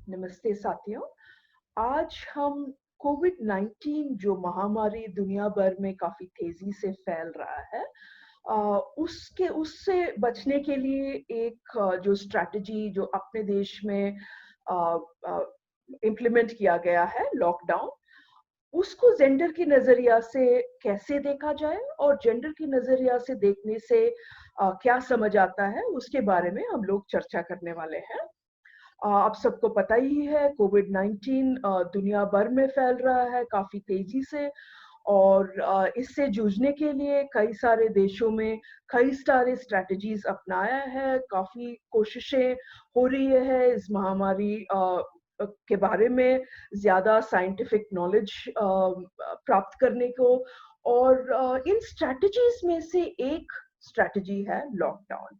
नमस्ते साथियों। आज हम कोविड-19 जो महामारी दुनिया भर में काफ़ी तेज़ी से फैल रहा है, उससे बचने के लिए एक जो स्ट्रैटेजी जो अपने देश में अ अ, इम्प्लीमेंट किया गया है लॉकडाउन, उसको जेंडर की नज़रिया से कैसे देखा जाए और जेंडर की नज़रिया से देखने से क्या समझ आता है, उसके बारे में हम लोग चर्चा करने वाले हैं। आप सबको पता ही है कोविड-19 दुनिया भर में फैल रहा है काफ़ी तेज़ी से और इससे जूझने के लिए कई सारे देशों में कई सारे स्ट्रैटेजीज़ अपनाया है, काफ़ी कोशिशें हो रही है इस महामारी के बारे में ज़्यादा साइंटिफिक नॉलेज प्राप्त करने को और इन स्ट्रैटेजीज़ में से एक स्ट्रैटेजी है लॉकडाउन।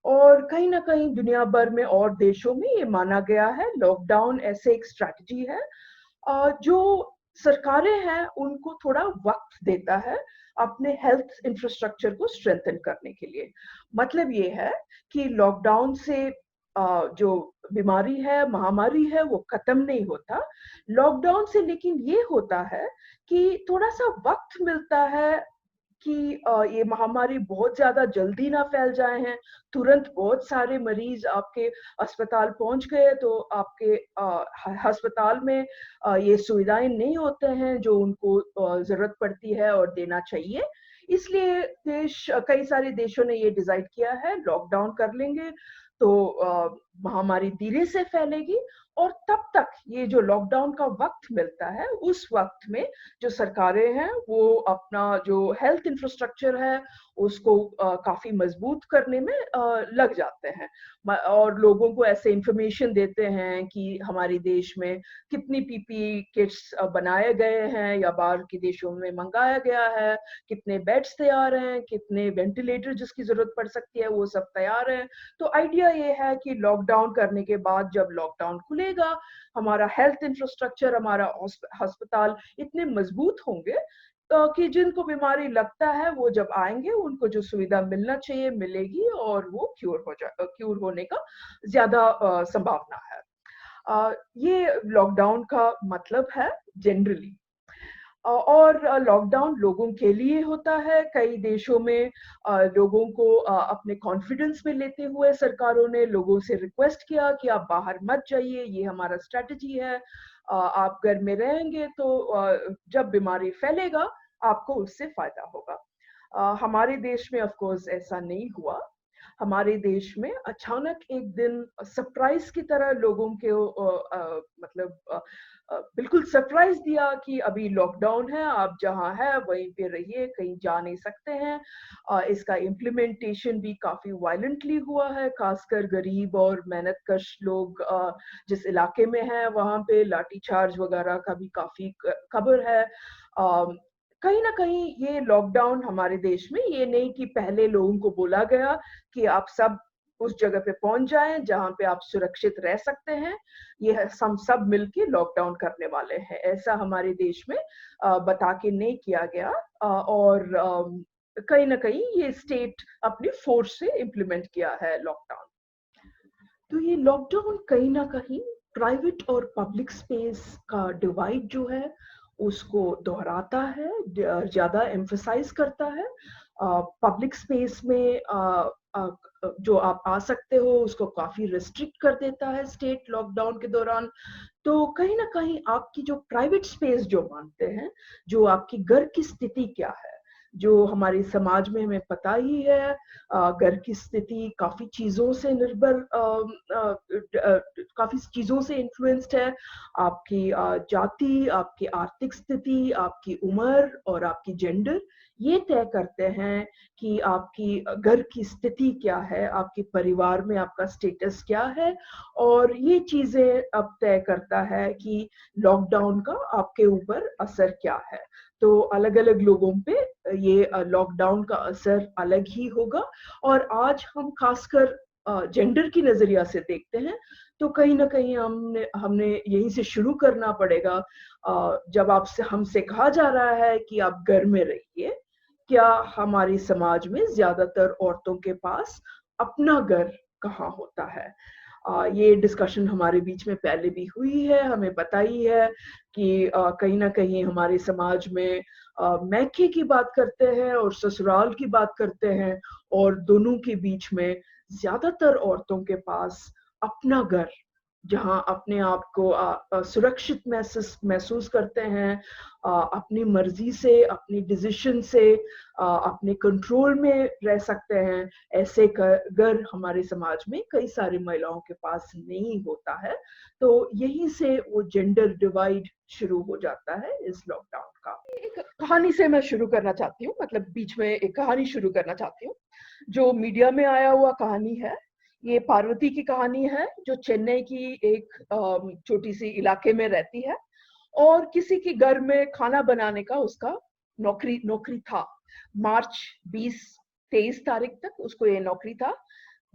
और कहीं न कहीं दुनिया भर में और देशों में ये माना गया है लॉकडाउन ऐसे एक स्ट्रैटेजी है जो सरकारें हैं उनको थोड़ा वक़्त देता है अपने हेल्थ इंफ्रास्ट्रक्चर को स्ट्रेंथन करने के लिए। मतलब ये है कि लॉकडाउन से जो बीमारी है, महामारी है वो ख़त्म नहीं होता। लॉकडाउन से लेकिन ये होता है कि थोड़ा-सा वक़्त मिलता है कि ये महामारी बहुत ज़्यादा जल्दी ना फैल जाए हैं, तुरंत बहुत सारे मरीज़ आपके अस्पताल पहुँच गए तो आपके ह अस्पताल में ये सुविधाएँ नहीं होते हैं जो उनको ज़रूरत पड़ती है और देना चाहिए। इसलिए कई सारे देशों ने ये डिसाइड किया है लॉकडाउन कर लेंगे तो महामारी धीरे से फैलेगी और तब तक ये जो लॉकडाउन का वक़्त मिलता है, उस वक़्त में जो सरकारें हैं, वो अपना जो हेल्थ इंफ्रास्ट्रक्चर है, उसको काफ़ी मज़बूत करने में लग जाते हैं। और लोगों को ऐसे इन्फॉर्मेशन देते हैं कि हमारे देश में कितनी पीपीई किट्स बनाए गए हैं या बाहर के देशों में मँगाया गया है, कितने बेड्स तैयार हैं, कितने वेंटिलेटर जिसकी ज़रूरत पड़ सकती है, वो सब तैयार हैं। तो आइडिया ये है कि लॉकडाउन करने के बाद जब लॉकडाउन खुलेगा, हमारा हेल्थ इंफ्रास्ट्रक्चर, हमारा अस्पताल इतने मज़बूत होंगे कि जिनको बीमारी लगता है, वो जब आएँगे, उनको जो सुविधा मिलना चाहिए, मिलेगी और वो क्यूर होने का ज़्यादा संभावना है। ये लॉकडाउन का मतलब है जनरली। और लॉकडाउन लोगों के लिए होता है, कई देशों में लोगों को अपने कॉन्फिडेंस में लेते हुए सरकारों ने लोगों से रिक्वेस्ट किया कि आप बाहर मत जाइए, ये हमारा स्ट्रैटेजी है। आप घर में रहेंगे तो जब बीमारी फैलेगा, आपको उससे फ़ायदा होगा। हमारे देश में ऑफ़ कोर्स ऐसा नहीं हुआ। हमारे देश में अचानक एक दिन सरप्राइज़ की तरह लोगों को मतलब बिल्कुल सरप्राइज़ दिया कि अभी लॉकडाउन है, आप जहाँ हैं वहीं पे रहिए, कहीं जा नहीं सकते हैं। इसका इम्प्लीमेंटेशन भी काफ़ी वायलेंटली हुआ है, ख़ासकर गरीब और मेहनतकश लोग जिस इलाके में हैं, वहाँ पे लाठीचार्ज वगैरह का भी काफ़ी खबर है। कहीं न कहीं ये लॉकडाउन हमारे देश में ये नहीं कि पहले लोगों को बोला गया कि आप सब उस जगह पे पहुँच जाएँ जहाँ पे आप सुरक्षित रह सकते हैं। ये हम सब मिलके लॉकडाउन करने वाले हैं। ऐसा हमारे देश में बता के नहीं किया गया और कहीं न कहीं ये स्टेट अपनी फ़ोर्स से इम्प्लीमेंट किया है लॉकडाउन। तो ये लॉकडाउन कहीं न कहीं प्राइवेट और पब्लिक स्पेस का डिवाइड जो है, उसको दोहराता है, ज़्यादा एम्फसाइज़ करता है। पब्लिक स्पेस में अ, जो आप आ सकते हो, उसको काफ़ी रिस्ट्रिक्ट कर देता है स्टेट लॉकडाउन के दौरान। तो कहीं न कहीं आपकी जो प्राइवेट स्पेस जो मानते हैं, जो आपकी घर की स्थिति क्या है, जो हमारे समाज में हमें पता ही है घर की स्थिति काफ़ी चीज़ों से काफ़ी चीज़ों से इन्फ्लुएंस्ड है। आपकी जाति, आपकी आर्थिक स्थिति, आपकी उम्र और आपकी जेंडर ये तय करते हैं कि आपकी घर की स्थिति क्या है, आपके परिवार में आपका स्टेटस क्या है और ये चीज़ें अब तय करता है कि लॉकडाउन का आपके ऊपर असर क्या है। तो अलग-अलग लोगों पे ये लॉकडाउन का असर अलग ही होगा और आज हम खासकर जेंडर की नज़रिया से देखते हैं, तो कहीं न कहीं हमने हमने यहीं से शुरू करना पड़ेगा। जब आपसे हमसे कहा जा रहा है कि आप घर में रहिए, क्या हमारे समाज में ज़्यादातर औरतों के पास अपना घर कहाँ होता है? ये डिस्कशन हमारे बीच में पहले भी हुई है, हमें पता ही है कि कहीं ना कहीं हमारे समाज में मैके की बात करते हैं और ससुराल की बात करते हैं, और दोनों के बीच में ज्यादातर औरतों के पास अपना घर, जहां अपने आप को सुरक्षित महसूस करते हैं, अपनी मर्जी से, अपनी डिसीजन से, अपने कंट्रोल में रह सकते हैं, ऐसे घर हमारे समाज में कई सारी महिलाओं के पास नहीं होता है। तो यहीं से वो जेंडर डिवाइड शुरू हो जाता है इस लॉकडाउन का। एक कहानी से मैं शुरू करना चाहती हूँ, मतलब बीच में एक कहानी शुरू करना चाहती हूँ जो मीडिया में आया हुआ कहानी है। ये पार्वती की कहानी है, जो चेन्नई की एक छोटी सी इलाके में रहती है, और किसी के घर में खाना बनाने का उसका नौकरी था। मार्च 20-23 तारीख तक उसको ये नौकरी था।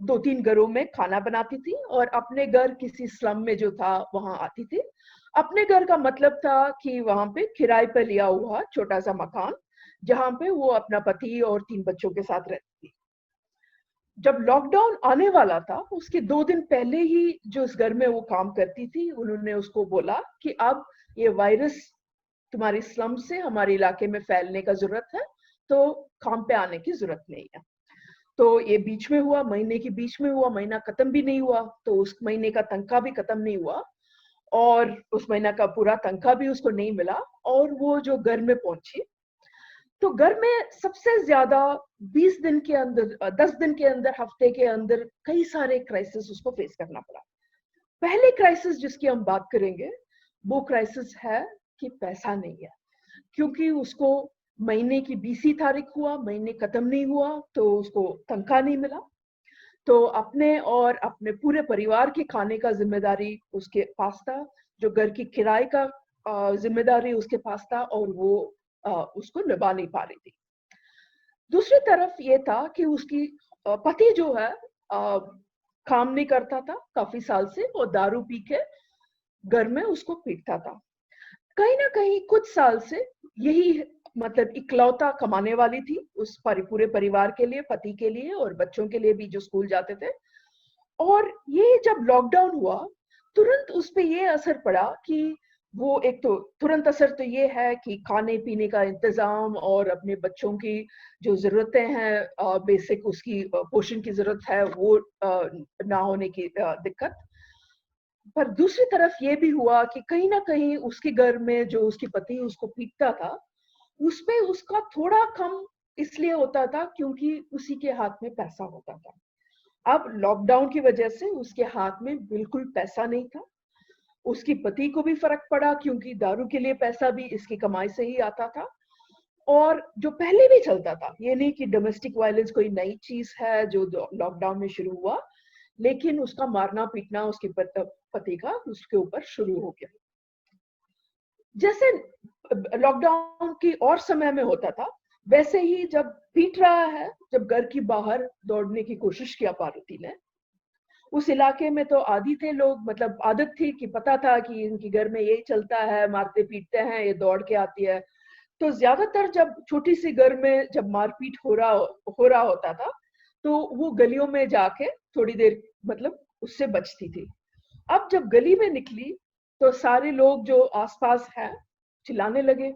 2-3 घरों में खाना बनाती थी और अपने घर किसी स्लम में जो था वहां आती थी। अपने घर का मतलब था कि वहां पे किराए पर लिया हुआ छोटा सा मकान, जहां पे वो अपना पति और 3 बच्चों के साथ रहती थी। जब लॉकडाउन आने वाला था, उसके 2 दिन पहले ही जो इस घर में वो काम करती थी, उन्होंने उसको बोला कि अब ये वायरस तुम्हारी स्लम से हमारे इलाके में फैलने का जरूरत है, तो काम पे आने की जरूरत नहीं है। तो ये बीच में हुआ, महीने के बीच में हुआ, महीना खत्म भी नहीं हुआ, तो उस महीने का तनख्वाह भी खत्म नहीं हुआ, और उस महीना का पूरा तनख्वाह भी उसको नहीं मिला। और वो जो घर में पहुंची, तो घर में सबसे ज्यादा 20 दिन के अंदर, 10 दिन के अंदर, हफ्ते के अंदर कई सारे क्राइसिस उसको फेस करना पड़ा। पहले क्राइसिस जिसकी हम बात करेंगे, वो क्राइसिस है कि पैसा नहीं है, क्योंकि उसको महीने की 20 तारीख हुआ, महीने खत्म नहीं हुआ, तो उसको तनख्वाह नहीं मिला। तो अपने और अपने पूरे परिवार के खाने का जिम्मेदारी उसके पास था, जो घर की किराए का जिम्मेदारी उसके पास था, और वो उसको निभा नहीं पा रही थी। दूसरी तरफ ये था कि उसकी पति जो है काम नहीं करता था काफी साल से, और दारू पी के घर में उसको पीटता था। कहीं ना कहीं कुछ साल से यही, मतलब इकलौता कमाने वाली थी उस पूरे परिवार के लिए, पति के लिए और बच्चों के लिए भी जो स्कूल जाते थे। और ये जब लॉकडाउन हुआ, तुरंत उस पे ये असर पड़ा कि वो, एक तो तुरंत असर तो ये है कि खाने पीने का इंतजाम और अपने बच्चों की जो जरूरतें हैं, बेसिक उसकी पोषण की जरूरत है, वो ना होने की दिक्कत। पर दूसरी तरफ ये भी हुआ कि कहीं ना कहीं उसके घर में जो उसकी पति उसको पीटता था, उसपे उसका थोड़ा कम इसलिए होता था क्योंकि उसी के हाथ में पैसा होता था। अब लॉकडाउन की वजह से उसके हाथ में बिल्कुल पैसा नहीं था। उसकी पति को भी फर्क पड़ा, क्योंकि दारू के लिए पैसा भी इसकी कमाई से ही आता था। और जो पहले भी चलता था, ये नहीं कि डोमेस्टिक वायलेंस कोई नई चीज है जो लॉकडाउन में शुरू हुआ, लेकिन उसका मारना पीटना उसके पति का उसके ऊपर शुरू हो गया। जैसे लॉकडाउन की और समय में होता था, वैसे ही जब पीट रहा है, जब घर की बाहर दौड़ने की कोशिश किया पार्वती ने, उस इलाके में तो आदी थे लोग, मतलब आदत थी कि पता था कि इनके घर में यही चलता है, मारते पीटते हैं, ये दौड़ के आती है। तो ज्यादातर जब छोटी सी घर में जब मारपीट हो रहा होता था, तो वो गलियों में जाके थोड़ी देर, मतलब उससे बचती थी। अब जब गली में निकली, तो सारे लोग जो आसपास हैं चिल्लाने लगे,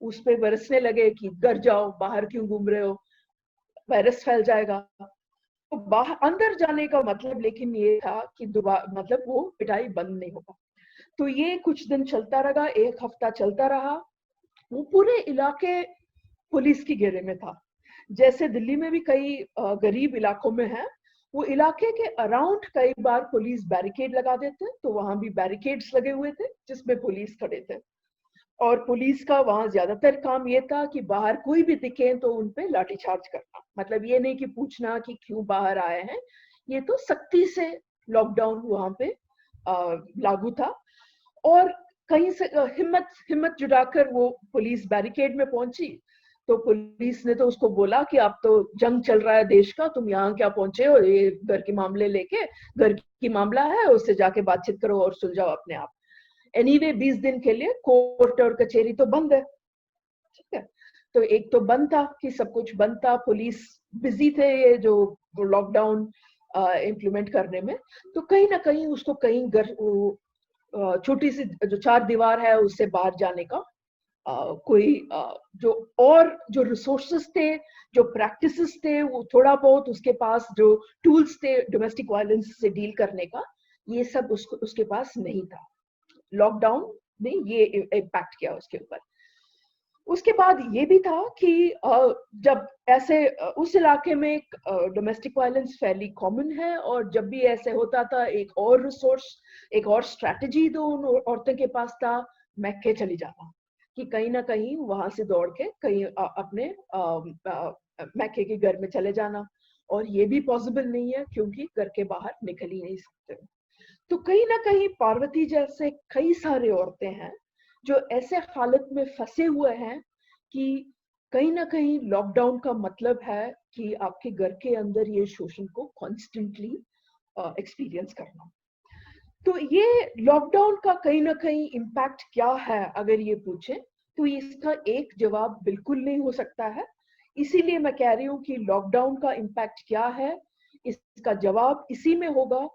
उस पे बरसने लगे कि घर जाओ, बाहर क्यों घूम रहे हो, वायरस फैल जाएगा। तो बाहर अंदर जाने का मतलब लेकिन ये था कि दोबारा, मतलब वो पिटाई बंद नहीं होगा। तो ये कुछ दिन चलता रहा, 1 हफ्ता चलता रहा। वो पूरे इलाके पुलिस की घेरे में था। जैसे दिल्ली में भी कई गरीब इलाकों में है, वो इलाके के अराउंड कई बार पुलिस बैरिकेड लगा देते, तो वहां भी बैरिकेड्स लगे हुए थे जिसमें पुलिस खड़े थे। और पुलिस का वहां ज्यादातर काम ये था कि बाहर कोई भी दिखे तो उनपे लाठीचार्ज करना, मतलब ये नहीं कि पूछना कि क्यों बाहर आए हैं। ये तो सख्ती से लॉकडाउन वहां पे लागू था। और कहीं से हिम्मत हिम्मत जुटाकर वो पुलिस बैरिकेड में पहुंची, तो पुलिस ने तो उसको बोला कि अब तो जंग चल रहा है देश का, तुम यहाँ क्या पहुंचे हो, ये घर के मामले लेके, घर की मामला है, उससे जाके बातचीत करो और सुलझाओ अपने आप। एनीवे 20 दिन के लिए कोर्ट और कचहरी तो बंद है, ठीक है। तो एक तो बंद था कि सब कुछ बंद था, पुलिस बिजी थे, ये जो लॉकडाउन इम्प्लीमेंट करने में। तो कहीं ना कहीं उसको कहीं छोटी सी जो 4 दीवार है उससे बाहर जाने का कोई जो रिसोर्सेस थे, जो प्रैक्टिसेस थे, वो थोड़ा बहुत उसके पास जो टूल्स थे डोमेस्टिक वायलेंस से डील करने का, ये सब उसके पास नहीं था। लॉकडाउन ने ये इम्पैक्ट किया उसके ऊपर। उसके बाद ये भी था कि जब ऐसे उस इलाके में डोमेस्टिक वायलेंस फैली कॉमन है, और जब भी ऐसे होता था एक और रिसोर्स, एक और स्ट्रैटेजी तो उन औरतों के पास था, मैके चली जाना, कि कहीं ना कहीं वहां से दौड़ के कहीं अपने मैके के घर में चले जाना। और ये भी पॉसिबल नहीं है क्योंकि घर के बाहर निकल ही नहीं सकते। तो कहीं ना कहीं पार्वती जैसे कई सारे औरतें हैं जो ऐसे हालत में फंसे हुए हैं कि कहीं ना कहीं लॉकडाउन का मतलब है कि आपके घर के अंदर ये शोषण को कॉन्स्टेंटली एक्सपीरियंस करना। तो ये लॉकडाउन का कहीं ना कहीं इम्पैक्ट क्या है अगर ये पूछे, तो इसका एक जवाब बिल्कुल नहीं हो सकता है। इसीलिए मैं कह रही हूँ कि लॉकडाउन का इम्पैक्ट क्या है, इसका जवाब इसी में होगा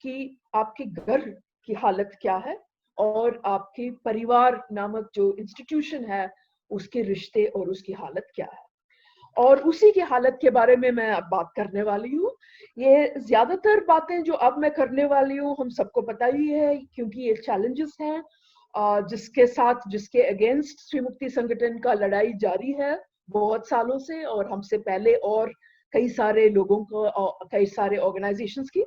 कि आपके घर की हालत क्या है और आपके परिवार नामक जो इंस्टीट्यूशन है उसके रिश्ते और उसकी हालत क्या है। और उसी की हालत के बारे में मैं अब बात करने वाली हूँ। ये ज्यादातर बातें जो अब मैं करने वाली हूँ हम सबको पता ही है, क्योंकि ये चैलेंजेस हैं जिसके अगेंस्ट स्त्री मुक्ति संगठन का लड़ाई जारी है बहुत सालों से, और हमसे पहले और कई सारे लोगों को, कई सारे ऑर्गेनाइजेशंस की।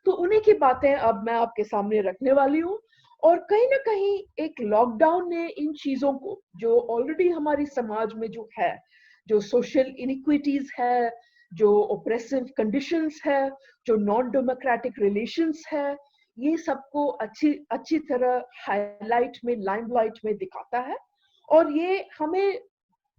तो उन्हीं की बातें अब मैं आपके सामने रखने वाली हूँ। और कहीं ना कहीं एक लॉकडाउन ने इन चीजों को जो ऑलरेडी हमारी समाज में जो है, जो सोशल इनइक्विटीज है, जो ओप्रेसिव कंडीशंस है, जो नॉन डेमोक्रेटिक रिलेशंस है, ये सबको अच्छी अच्छी तरह हाईलाइट में, लाइमलाइट में दिखाता है। और ये हमें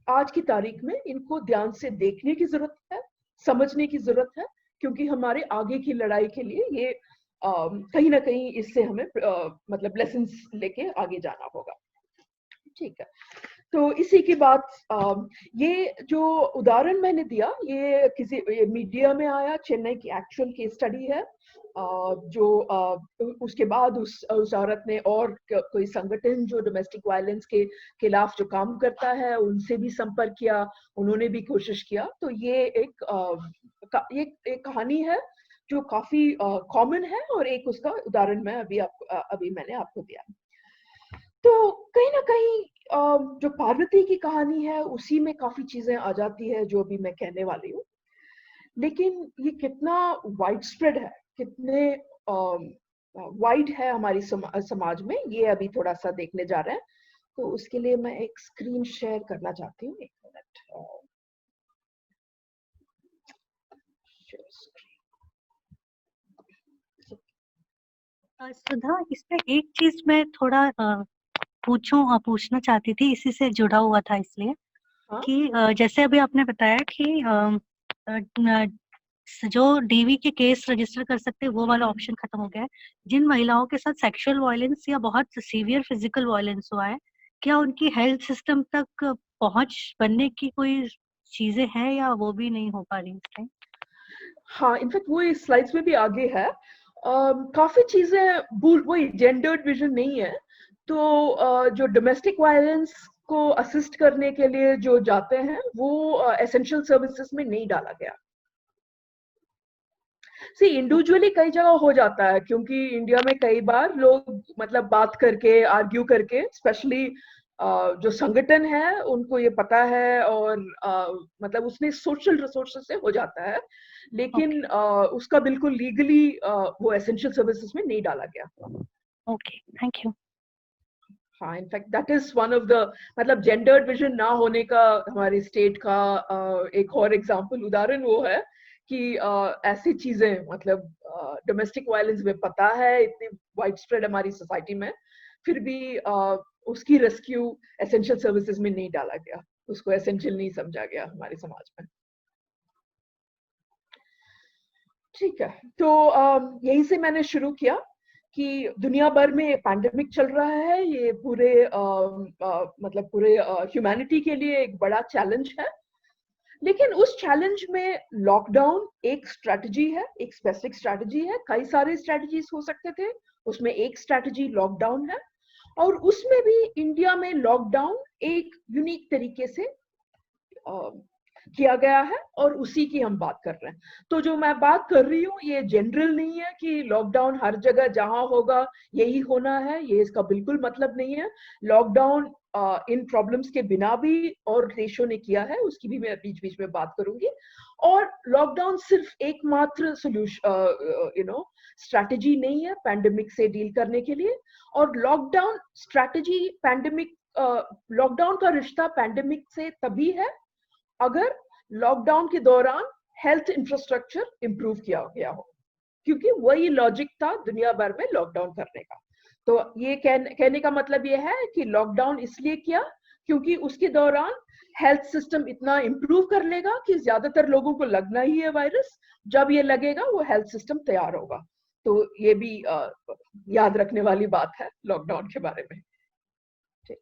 आज की तारीख में इनको ध्यान से देखने की जरूरत है, समझने की जरूरत है, क्योंकि हमारे आगे की लड़ाई के लिए ये कहीं ना कहीं इससे हमें मतलब लेसन्स लेके आगे जाना होगा। ठीक है, तो इसी की बात ये जो उदाहरण मैंने दिया ये किसी मीडिया में आया, चेन्नई की एक्चुअल केस स्टडी है। जो उसके बाद उस औरत ने और कोई संगठन जो डोमेस्टिक वायलेंस के खिलाफ जो काम करता है उनसे भी संपर्क किया, उन्होंने भी कोशिश किया। तो ये एक कहानी है जो काफी कॉमन है, और एक उसका उदाहरण मैं अभी मैंने आपको दिया। तो कहीं ना कहीं जो पार्वती की कहानी है उसी में काफी चीजें आ जाती है जो अभी मैं कहने वाली हूँ। लेकिन ये कितना वाइड स्प्रेड है, कितने वाइड है हमारी समाज में, ये अभी थोड़ा सा देखने जा रहे हैं। तो उसके लिए मैं एक स्क्रीन शेयर करना चाहती हूँ, एक मिनट। सुधा, इसमें एक चीज मैं थोड़ा पूछना चाहती थी, इसी से जुड़ा हुआ था इसलिए। हाँ? कि जैसे अभी आपने बताया कि जो डीवी के केस रजिस्टर कर सकते हैं वो वाला ऑप्शन खत्म हो गया है। जिन महिलाओं के साथ सेक्सुअल वायलेंस या बहुत सीवियर फिजिकल वायलेंस हुआ है, क्या उनकी हेल्थ सिस्टम तक पहुंच बनने की कोई चीजें हैं या वो भी नहीं हो पा रही इस टाइम? हाँ, इनफैक्ट वो इस स्लाइड्स में भी आगे है। काफी चीजें वही जेंडर्ड विजन नहीं है। तो जो डोमेस्टिक वायलेंस को असिस्ट करने के लिए जो जाते हैं वो एसेंशियल सर्विसेज में नहीं डाला गया। सी इंडिविजुअली कई जगह हो जाता है, क्योंकि इंडिया में कई बार लोग मतलब बात करके, आर्ग्यू करके, स्पेशली जो संगठन है उनको ये पता है, और मतलब उसमें सोशल रिसोर्सेज से हो जाता है। लेकिन उसका बिल्कुल लीगली वो एसेंशियल सर्विसेज में नहीं डाला गया। Okay, thank you. हाँ, in fact that is one of the मतलब जेंडर्ड विजन ना होने का हमारी स्टेट का एक और एग्जांपल, उदाहरण वो है कि ऐसी चीजें मतलब डोमेस्टिक वायलेंस में पता है, इतनी वाइड स्प्रेड हमारी सोसाइटी में, फिर भी उसकी रेस्क्यू एसेंशियल सर्विसेज में नहीं डाला गया, उसको एसेंशियल नहीं समझा गया हमारे समाज में। ठीक है, तो यहीं से मैंने शुरू किया कि दुनिया भर में पैंडेमिक चल रहा है, ये पूरे मतलब पूरे ह्यूमैनिटी के लिए एक बड़ा चैलेंज है। लेकिन उस चैलेंज में लॉकडाउन एक स्ट्रेटजी है, एक स्पेसिफिक स्ट्रेटजी है। कई सारे स्ट्रेटजीज हो सकते थे, उसमें एक स्ट्रेटजी लॉकडाउन है, और उसमें भी इंडिया में लॉकडाउन एक यूनिक तरीके से किया गया है, और उसी की हम बात कर रहे हैं। तो जो मैं बात कर रही हूँ ये जनरल नहीं है कि लॉकडाउन हर जगह जहां होगा यही होना है, ये इसका बिल्कुल मतलब नहीं है। लॉकडाउन इन प्रॉब्लम्स के बिना भी और देशों ने किया है, उसकी भी मैं बीच बीच में बात करूंगी। और लॉकडाउन सिर्फ एकमात्र सोल्यूशन स्ट्रैटेजी नहीं है पैंडेमिक से डील करने के लिए। और लॉकडाउन स्ट्रैटेजी पैंडेमिक लॉकडाउन का रिश्ता पैंडेमिक से तभी है अगर लॉकडाउन के दौरान हेल्थ इंफ्रास्ट्रक्चर इंप्रूव किया गया हो, क्योंकि वही लॉजिक था दुनिया भर में लॉकडाउन करने का। तो ये कहने का मतलब ये है कि लॉकडाउन इसलिए किया क्योंकि उसके दौरान हेल्थ सिस्टम इतना इंप्रूव कर लेगा कि ज्यादातर लोगों को लगना ही है वायरस, जब ये लगेगा वो हेल्थ सिस्टम तैयार होगा। तो ये भी याद रखने वाली बात है लॉकडाउन के बारे में। ठीक।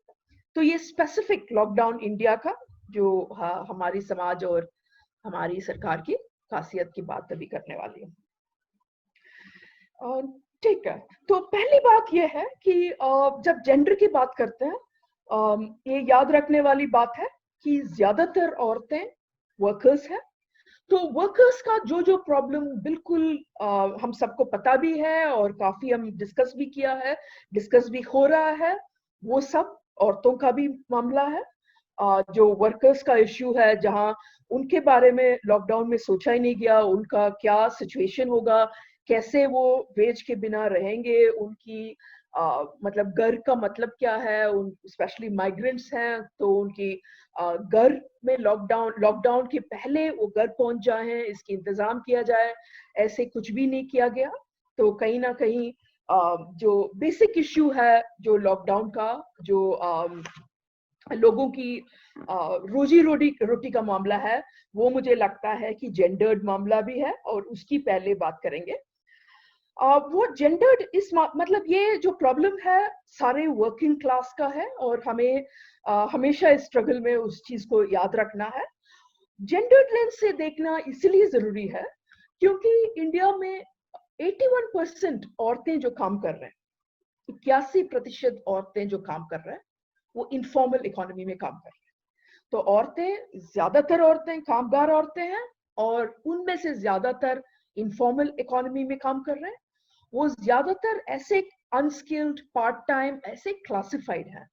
तो ये स्पेसिफिक लॉकडाउन इंडिया का जो हमारी समाज और हमारी सरकार की खासियत की बात अभी करने वाली हूँ। ठीक है, तो पहली बात यह है कि जब जेंडर की बात करते हैं, ये याद रखने वाली बात है कि ज्यादातर औरतें वर्कर्स हैं। तो वर्कर्स का जो जो प्रॉब्लम बिल्कुल हम सबको पता भी है और काफी हम डिस्कस भी किया है, डिस्कस भी हो रहा है, वो सब औरतों का भी मामला है। जो वर्कर्स का इश्यू है, जहां उनके बारे में लॉकडाउन में सोचा ही नहीं गया, उनका क्या सिचुएशन होगा, कैसे वो वेज के बिना रहेंगे, उनकी मतलब घर का मतलब क्या है, उन स्पेशली माइग्रेंट्स हैं तो उनकी घर में लॉकडाउन के पहले वो घर पहुंच जाए, इसकी इंतजाम किया जाए, ऐसे कुछ भी नहीं किया गया। तो कहीं ना कहीं जो बेसिक इश्यू है जो लॉकडाउन का, जो लोगों की रोजी रोटी का मामला है, वो मुझे लगता है कि जेंडर्ड मामला भी है, और उसकी पहले बात करेंगे। वो जेंडर्ड इस मतलब ये जो प्रॉब्लम है सारे वर्किंग क्लास का है, और हमें हमेशा इस स्ट्रगल में उस चीज को याद रखना है। जेंडर्ड लेंस से देखना इसलिए जरूरी है क्योंकि इंडिया में 81% औरतें जो काम कर रहे हैं, 81% औरतें जो काम कर रहे हैं वो इनफॉर्मल इकोनॉमी में काम कर रहे हैं। तो औरतें, ज्यादातर औरतें कामगार औरतें हैं, और उनमें से ज्यादातर इनफॉर्मल इकोनॉमी में काम कर रहे हैं। वो ज्यादातर ऐसे अनस्किल्ड पार्ट टाइम ऐसे क्लासिफाइड हैं।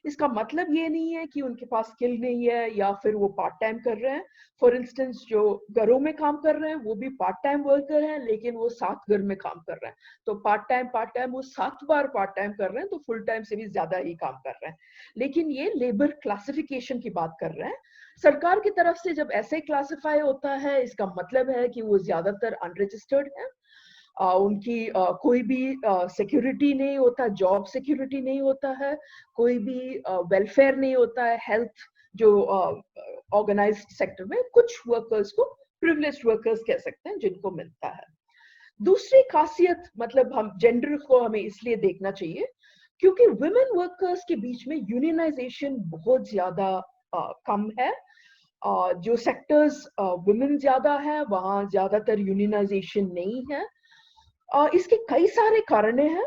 इसका मतलब ये नहीं है कि उनके पास स्किल नहीं है या फिर वो पार्ट टाइम कर रहे हैं। फॉर इंस्टेंस जो घरों में काम कर रहे हैं वो भी पार्ट टाइम वर्कर हैं, लेकिन वो 7 घर में काम कर रहे हैं। तो पार्ट टाइम वो 7 बार पार्ट टाइम कर रहे हैं, तो फुल टाइम से भी ज्यादा ही काम कर रहे हैं। लेकिन ये लेबर क्लासिफिकेशन की बात कर रहे हैं। सरकार की तरफ से जब ऐसे क्लासिफाई होता है, इसका मतलब है कि वो ज्यादातर अनरजिस्टर्ड है, उनकी कोई भी सिक्योरिटी नहीं होता, जॉब सिक्योरिटी नहीं होता है, कोई भी वेलफेयर नहीं होता है, हेल्थ जो ऑर्गेनाइज्ड सेक्टर में कुछ वर्कर्स को प्रिविलेज्ड वर्कर्स कह सकते हैं जिनको मिलता है। दूसरी खासियत, मतलब हम जेंडर को हमें इसलिए देखना चाहिए क्योंकि वुमेन वर्कर्स के बीच में यूनियनाइजेशन बहुत ज्यादा कम है। जो सेक्टर्स वुमेन ज्यादा है वहां ज्यादातर यूनियनाइजेशन नहीं है। इसके कई सारे कारण हैं।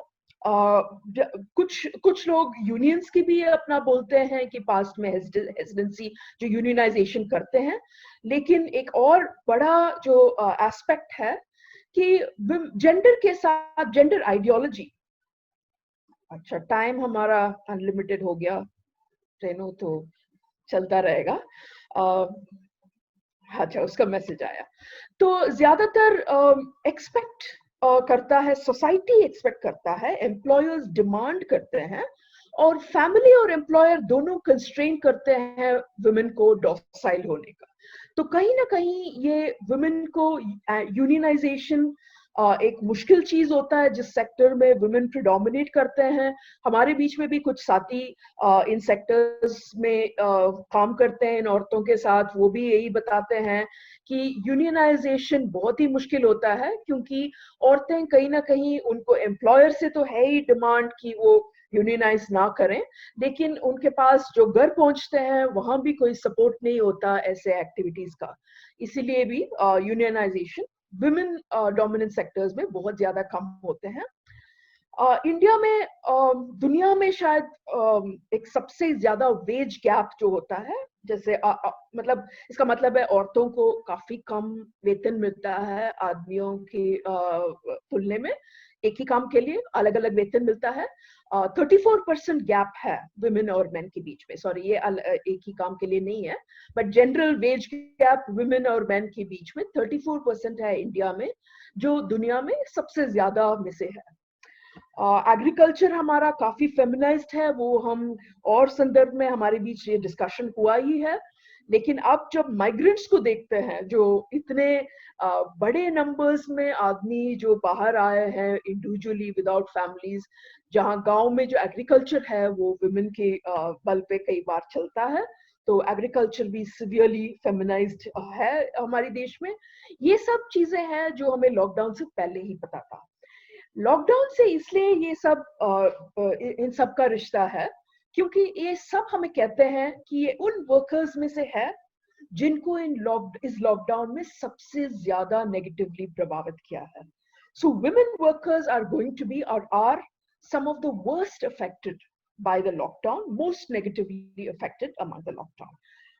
कुछ लोग यूनियंस की भी अपना बोलते हैं कि पास्ट में हेजिडेंसी जो यूनियनाइजेशन करते हैं, लेकिन एक और बड़ा जो एस्पेक्ट है कि जेंडर के साथ जेंडर आइडियोलॉजी। अच्छा, टाइम हमारा अनलिमिटेड हो गया, ट्रेनों तो चलता रहेगा। अच्छा, उसका मैसेज आया। तो ज्यादातर एक्सपेक्ट करता है, सोसाइटी एक्सपेक्ट करता है, एम्प्लॉयर्स डिमांड करते हैं, और फैमिली और एम्प्लॉयर दोनों कंस्ट्रेन करते हैं वुमेन को डॉक्साइल होने का। तो कहीं ना कहीं ये वुमेन को यूनियनाइजेशन एक मुश्किल चीज होता है जिस सेक्टर में वुमेन प्रिडोमिनेट करते हैं। हमारे बीच में भी कुछ साथी इन सेक्टर्स में काम करते हैं इन औरतों के साथ, वो भी यही बताते हैं कि यूनियनाइजेशन बहुत ही मुश्किल होता है, क्योंकि औरतें कहीं ना कहीं, उनको एम्प्लॉयर से तो है ही डिमांड कि वो यूनियनाइज ना करें, लेकिन उनके पास जो घर पहुंचते हैं वहां भी कोई सपोर्ट नहीं होता ऐसे एक्टिविटीज का। इसीलिए भी यूनियनाइजेशन वुमेन डोमिनेंट सेक्टर्स में बहुत ज्यादा कम होते हैं। इंडिया में दुनिया में शायद एक सबसे ज्यादा वेज गैप जो होता है, जैसे मतलब इसका मतलब है औरतों को काफी कम वेतन मिलता है आदमियों की तुलना में। एक ही काम के लिए अलग अलग वेतन मिलता है। 34% गैप है वुमेन और मेन के बीच में। सॉरी, ये एक ही काम के लिए नहीं है, but general veg gap women और मेन के बीच में 34% है इंडिया में, जो दुनिया में सबसे ज्यादा में से है। एग्रीकल्चर हमारा काफी फेमिनाइज्ड है, वो हम और संदर्भ में हमारे बीच ये डिस्कशन हुआ ही है। लेकिन अब जब माइग्रेंट्स को देखते हैं, जो इतने बड़े नंबर्स में आदमी जो बाहर आए हैं इंडिविजुअली विदाउट फैमिलीज, जहां गांव में जो एग्रीकल्चर है वो वुमेन के बल पे कई बार चलता है, तो एग्रीकल्चर भी सिवियरली फेमिनाइज्ड है हमारे देश में। ये सब चीजें हैं जो हमें लॉकडाउन से पहले ही पता था। लॉकडाउन से इसलिए ये सब इन सब का रिश्ता है क्योंकि ये सब हमें कहते हैं कि ये उन वर्कर्स में से है जिनको इस लॉकडाउन में सबसे ज्यादा नेगेटिवली प्रभावित किया है। So women workers are going to be और are some of the worst affected by the lockdown, most negatively affected among the lockdown.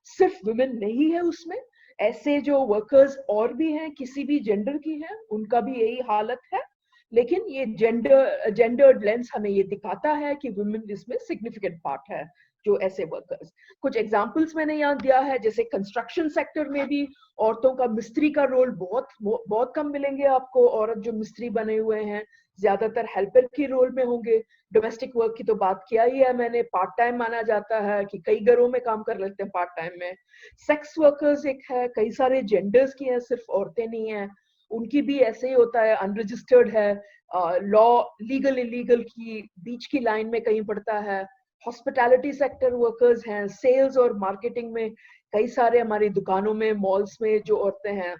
सिर्फ वुमेन नहीं है उसमें, ऐसे जो वर्कर्स और भी हैं, किसी भी जेंडर की हैं, उनका भी यही हालत है। लेकिन ये जेंडर्ड लेंस हमें ये दिखाता है कि वुमेन इसमें सिग्निफिकेंट पार्ट है, जो ऐसे वर्कर्स। कुछ एग्जांपल्स मैंने यहाँ दिया है, जैसे कंस्ट्रक्शन सेक्टर में भी औरतों का मिस्त्री का रोल बहुत बहुत कम मिलेंगे आपको। औरत जो मिस्त्री बने हुए हैं ज्यादातर हेल्पर के रोल में होंगे। डोमेस्टिक वर्क की तो बात किया ही है मैंने, पार्ट टाइम माना जाता है कि कई घरों में काम कर लेते हैं पार्ट टाइम में। सेक्स वर्कर्स एक है, कई सारे जेंडर्स की है, सिर्फ औरतें नहीं है, उनकी भी ऐसे ही होता है, अनरजिस्टर्ड है, लॉ लीगल इलीगल की बीच की लाइन में कहीं पड़ता है। हॉस्पिटैलिटी सेक्टर वर्कर्स हैं, सेल्स और मार्केटिंग में कई सारे हमारी दुकानों में, मॉल्स में जो औरतें हैं।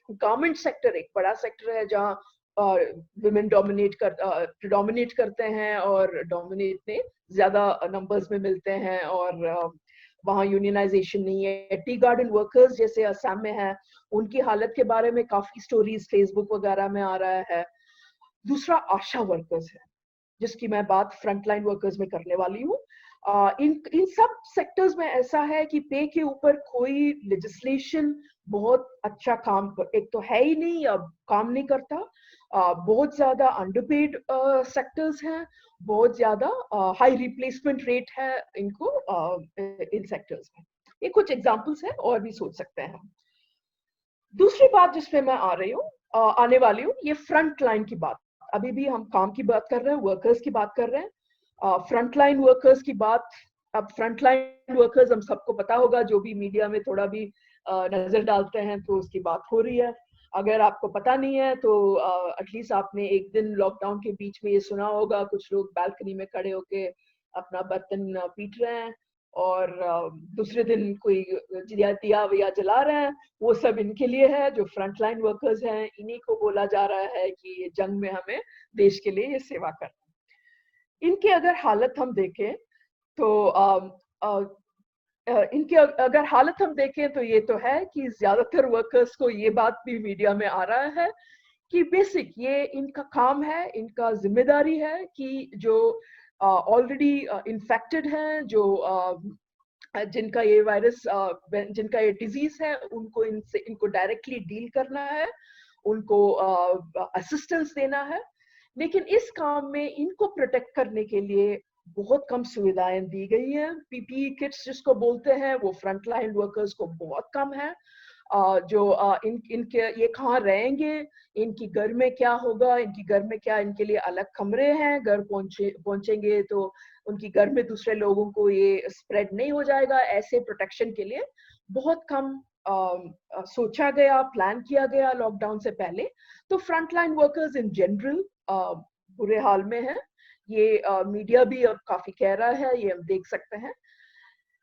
गारमेंट सेक्टर एक बड़ा सेक्टर है जहाँ वुमेन प्रिडोमिनेट करते हैं और डोमिनेट में ज्यादा नंबर्स में मिलते हैं, और वहाँ यूनियनाइजेशन नहीं है। टी गार्डन वर्कर्स जैसे असम में है, उनकी हालत के बारे में काफी स्टोरीज फेसबुक वगैरह में आ रहा है। दूसरा आशा वर्कर्स है, जिसकी मैं बात फ्रंटलाइन वर्कर्स में करने वाली हूँ। इन सब सेक्टर्स में ऐसा है कि पे के ऊपर कोई लेजिस्लेशन बहुत अच्छा काम एक तो है ही नहीं, अब काम नहीं करता। बहुत ज्यादा अंडरपेड सेक्टर्स हैं, बहुत ज्यादा हाई रिप्लेसमेंट रेट है इनको इन सेक्टर्स में। ये कुछ एग्जांपल्स हैं, और भी सोच सकते हैं। दूसरी बात जिसमें मैं आने वाली हूँ, ये फ्रंट लाइन की बात। अभी भी हम काम की बात कर रहे हैं, वर्कर्स की बात कर रहे हैं। फ्रंट लाइन वर्कर्स की बात, अब फ्रंट लाइन वर्कर्स हम सबको पता होगा, जो भी मीडिया में थोड़ा भी नजर डालते हैं तो उसकी बात हो रही है। अगर आपको पता नहीं है तो एटलीस्ट आपने एक दिन लॉकडाउन के बीच में ये सुना होगा, कुछ लोग बालकनी में खड़े होके अपना बर्तन पीट रहे हैं, और दूसरे दिन कोई दिया वया जला रहे हैं। वो सब इनके लिए है, जो फ्रंट लाइन वर्कर्स हैं, इन्हीं को बोला जा रहा है कि ये जंग में हमें देश के लिए ये सेवा करना है। इनकी अगर हालत हम देखें तो इनकी अगर हालत हम देखें तो ये तो है कि ज्यादातर वर्कर्स को ये बात भी मीडिया में आ रहा है कि बेसिक ये इनका काम है, इनका जिम्मेदारी है कि जो ऑलरेडी इन्फेक्टेड हैं, जो जिनका ये वायरस, जिनका ये डिजीज है, इनको डायरेक्टली डील करना है, उनको असिस्टेंस देना है। लेकिन इस काम में इनको प्रोटेक्ट करने के लिए बहुत कम सुविधाएं दी गई हैं। पीपीई किट्स जिसको बोलते हैं, वो फ्रंट लाइन वर्कर्स को बहुत कम है। जो इनके ये कहाँ रहेंगे, इनकी घर में क्या होगा, इनकी घर में क्या इनके लिए अलग कमरे हैं, घर पहुंचेंगे तो उनकी घर में दूसरे लोगों को ये स्प्रेड नहीं हो जाएगा, ऐसे प्रोटेक्शन के लिए बहुत कम सोचा गया, प्लान किया गया लॉकडाउन से पहले। तो front line workers in general बुरे हाल में है, ये मीडिया भी अब काफी कह रहा है, ये हम देख सकते हैं।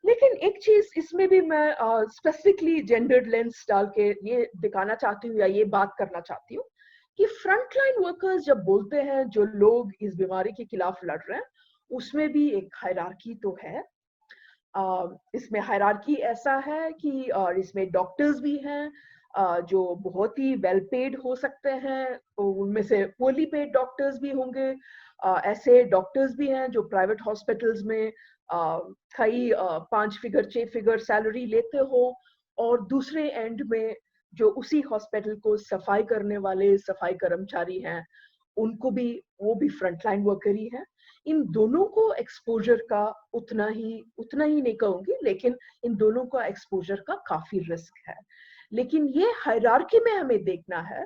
लेकिन एक चीज इसमें भी मैं स्पेसिफिकली जेंडर्ड लेंस डाल के ये दिखाना चाहती हूँ या ये बात करना चाहती हूँ, कि फ्रंटलाइन वर्कर्स जब बोलते हैं, जो लोग इस बीमारी के खिलाफ लड़ रहे हैं, उसमें भी एक हायरार्की तो है। इसमें हायरार्की ऐसा है कि और इसमें डॉक्टर्स भी हैं जो बहुत ही वेल पेड हो सकते हैं, उनमें से पोअरली पेड डॉक्टर्स भी होंगे। ऐसे डॉक्टर्स भी हैं जो प्राइवेट हॉस्पिटल्स में कई 5 फिगर 6 फिगर सैलरी लेते हो, और दूसरे एंड में जो उसी हॉस्पिटल को सफाई करने वाले सफाई कर्मचारी हैं, उनको भी, वो भी फ्रंटलाइन वर्कर ही हैं। इन दोनों को एक्सपोजर का उतना ही नहीं कहूंगी, लेकिन इन दोनों का एक्सपोजर का काफी रिस्क है। लेकिन ये हायरार्की में हमें देखना है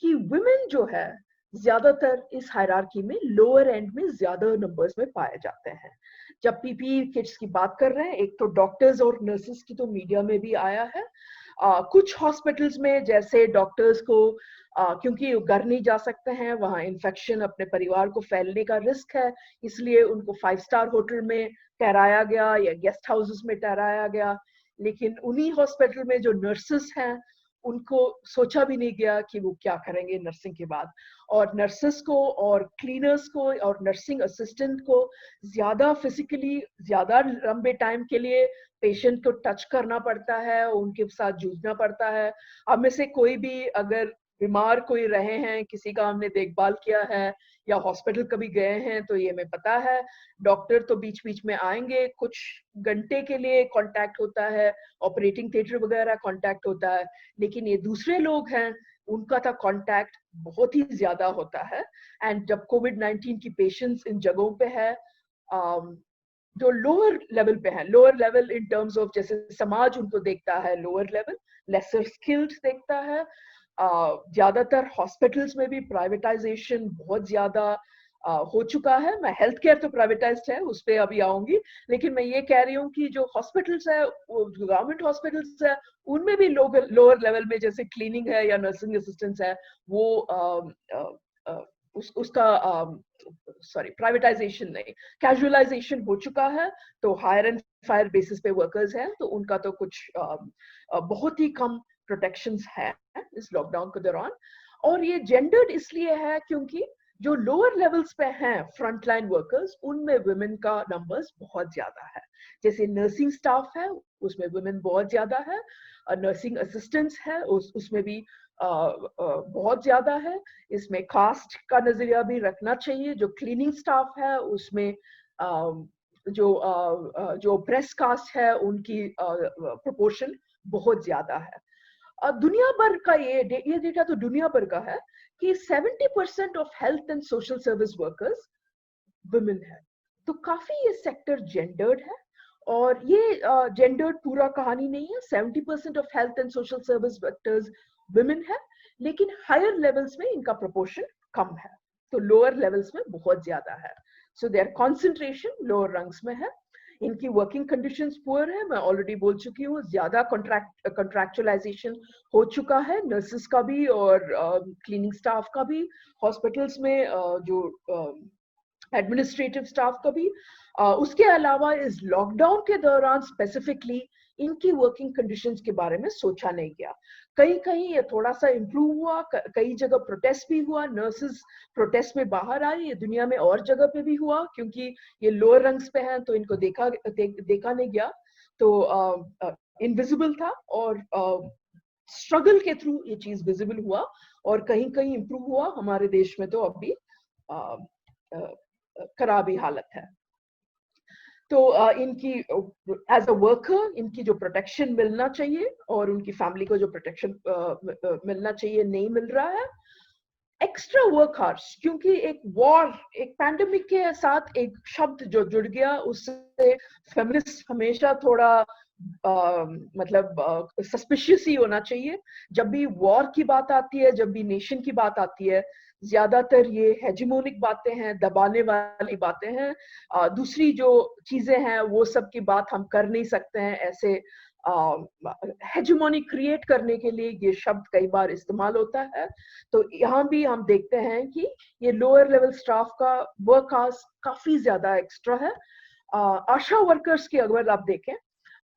कि वुमेन जो है ज्यादातर इस हायरार्की में लोअर एंड में ज्यादा नंबर्स में पाए जाते हैं। जब पीपीई किट्स की बात कर रहे हैं, एक तो डॉक्टर्स और नर्सेस की तो मीडिया में भी आया है। कुछ हॉस्पिटल्स में जैसे डॉक्टर्स को क्योंकि घर नहीं जा सकते हैं, वहाँ इन्फेक्शन अपने परिवार को फैलने का रिस्क है, इसलिए उनको 5 स्टार होटल में ठहराया गया या गेस्ट हाउसेस में ठहराया गया। लेकिन उन्हीं हॉस्पिटल में जो नर्सेस हैं, उनको सोचा भी नहीं गया कि वो क्या करेंगे नर्सिंग के बाद। और नर्सेस को और क्लीनर्स को और नर्सिंग असिस्टेंट को ज्यादा फिजिकली ज्यादा लंबे टाइम के लिए पेशेंट को टच करना पड़ता है, उनके साथ जूझना पड़ता है। अब में से कोई भी अगर बीमार कोई रहे हैं, किसी का हमने देखभाल किया है या हॉस्पिटल कभी गए हैं, तो ये हमें पता है डॉक्टर तो बीच बीच में आएंगे, कुछ घंटे के लिए कांटेक्ट होता है, ऑपरेटिंग थिएटर वगैरह कांटेक्ट होता है। लेकिन ये दूसरे लोग हैं, उनका था कांटेक्ट बहुत ही ज्यादा होता है। एंड जब कोविड-19 की पेशेंट्स इन जगहों पे है, जो लोअर लेवल पे है, lower level in terms of जैसे समाज उनको देखता है लोअर लेवल, लेसर स्किल्ड देखता है। ज्यादातर हॉस्पिटल्स में भी प्राइवेटाइजेशन बहुत ज्यादा हो चुका है। मैं हेल्थ केयर तो प्राइवेटाइज्ड है, उस पर अभी आऊंगी, लेकिन मैं ये कह रही हूँ कि जो हॉस्पिटल्स है, जो गवर्नमेंट हॉस्पिटल्स है, उनमें भी लोअर लेवल में जैसे क्लीनिंग है या नर्सिंग असिस्टेंट्स है, वो उसका सॉरी प्राइवेटाइजेशन नहीं, कैजुअलाइजेशन हो चुका है। तो हायर एंड फायर बेसिस पे वर्कर्स हैं, तो उनका तो कुछ बहुत ही कम प्रोटेक्शंस है इस लॉकडाउन के दौरान। और ये जेंडर्ड इसलिए है क्योंकि जो लोअर लेवल्स पे हैं फ्रंटलाइन वर्कर्स, उनमें वुमेन का नंबर्स बहुत ज्यादा है। जैसे नर्सिंग स्टाफ है, उसमें वुमेन बहुत ज्यादा है। नर्सिंग असिस्टेंट्स है, उसमें भी बहुत ज्यादा है। इसमें कास्ट का नजरिया भी रखना चाहिए। जो क्लीनिंग स्टाफ है, उसमें जो ब्रेस्ट कास्ट है, उनकी प्रोपोर्शन बहुत ज्यादा है। दुनिया भर का ये डेटा तो दुनिया भर का है कि 70% of health and social service workers women है। तो काफी ये सेक्टर जेंडर्ड है, और ये जेंडर्ड पूरा कहानी नहीं है। 70% of health and social service workers women है, लेकिन हायर लेवल्स में इनका प्रोपोर्शन कम है, तो लोअर लेवल्स में बहुत ज्यादा है। So there concentration lower rungs में है। इनकी वर्किंग कंडीशंस पुअर है, मैं ऑलरेडी बोल चुकी हूँ। ज्यादा कॉन्ट्रैक्चुअलाइजेशन हो चुका है नर्सेस का भी और क्लीनिंग स्टाफ का भी, हॉस्पिटल्स में जो एडमिनिस्ट्रेटिव स्टाफ का भी। उसके अलावा इस लॉकडाउन के दौरान स्पेसिफिकली इनकी वर्किंग कंडीशंस के बारे में सोचा नहीं गया। कहीं कहीं ये थोड़ा सा इम्प्रूव हुआ, कई जगह प्रोटेस्ट भी हुआ, नर्सेस प्रोटेस्ट में बाहर आई। ये दुनिया में और जगह पे भी हुआ, क्योंकि ये लोअर रंग्स पे हैं, तो इनको देखा नहीं गया, तो इनविजिबल था। और स्ट्रगल के थ्रू ये चीज विजिबल हुआ, और कहीं कहीं इम्प्रूव हुआ। हमारे देश में तो अभी खराब ही हालत है। तो इनकी एज अ वर्कर इनकी जो प्रोटेक्शन मिलना चाहिए और उनकी फैमिली को जो प्रोटेक्शन मिलना चाहिए, नहीं मिल रहा है। एक्स्ट्रा वर्क आवर्स, क्योंकि एक वॉर, एक पैंडेमिक के साथ एक शब्द जो जुड़ गया, उससे फेमिनिस्ट हमेशा थोड़ा मतलब सस्पिशियस ही होना चाहिए। जब भी वॉर की बात आती है, जब भी नेशन की बात आती है, ज्यादातर ये हेजिमोनिक बातें हैं, दबाने वाली बातें हैं। दूसरी जो चीजें हैं वो सब की बात हम कर नहीं सकते हैं। ऐसे हेजिमोनी क्रिएट करने के लिए ये शब्द कई बार इस्तेमाल होता है। तो यहाँ भी हम देखते हैं कि ये लोअर लेवल स्टाफ का वर्क आवर्स काफी ज्यादा एक्स्ट्रा है। आशा वर्कर्स की अगर आप देखें,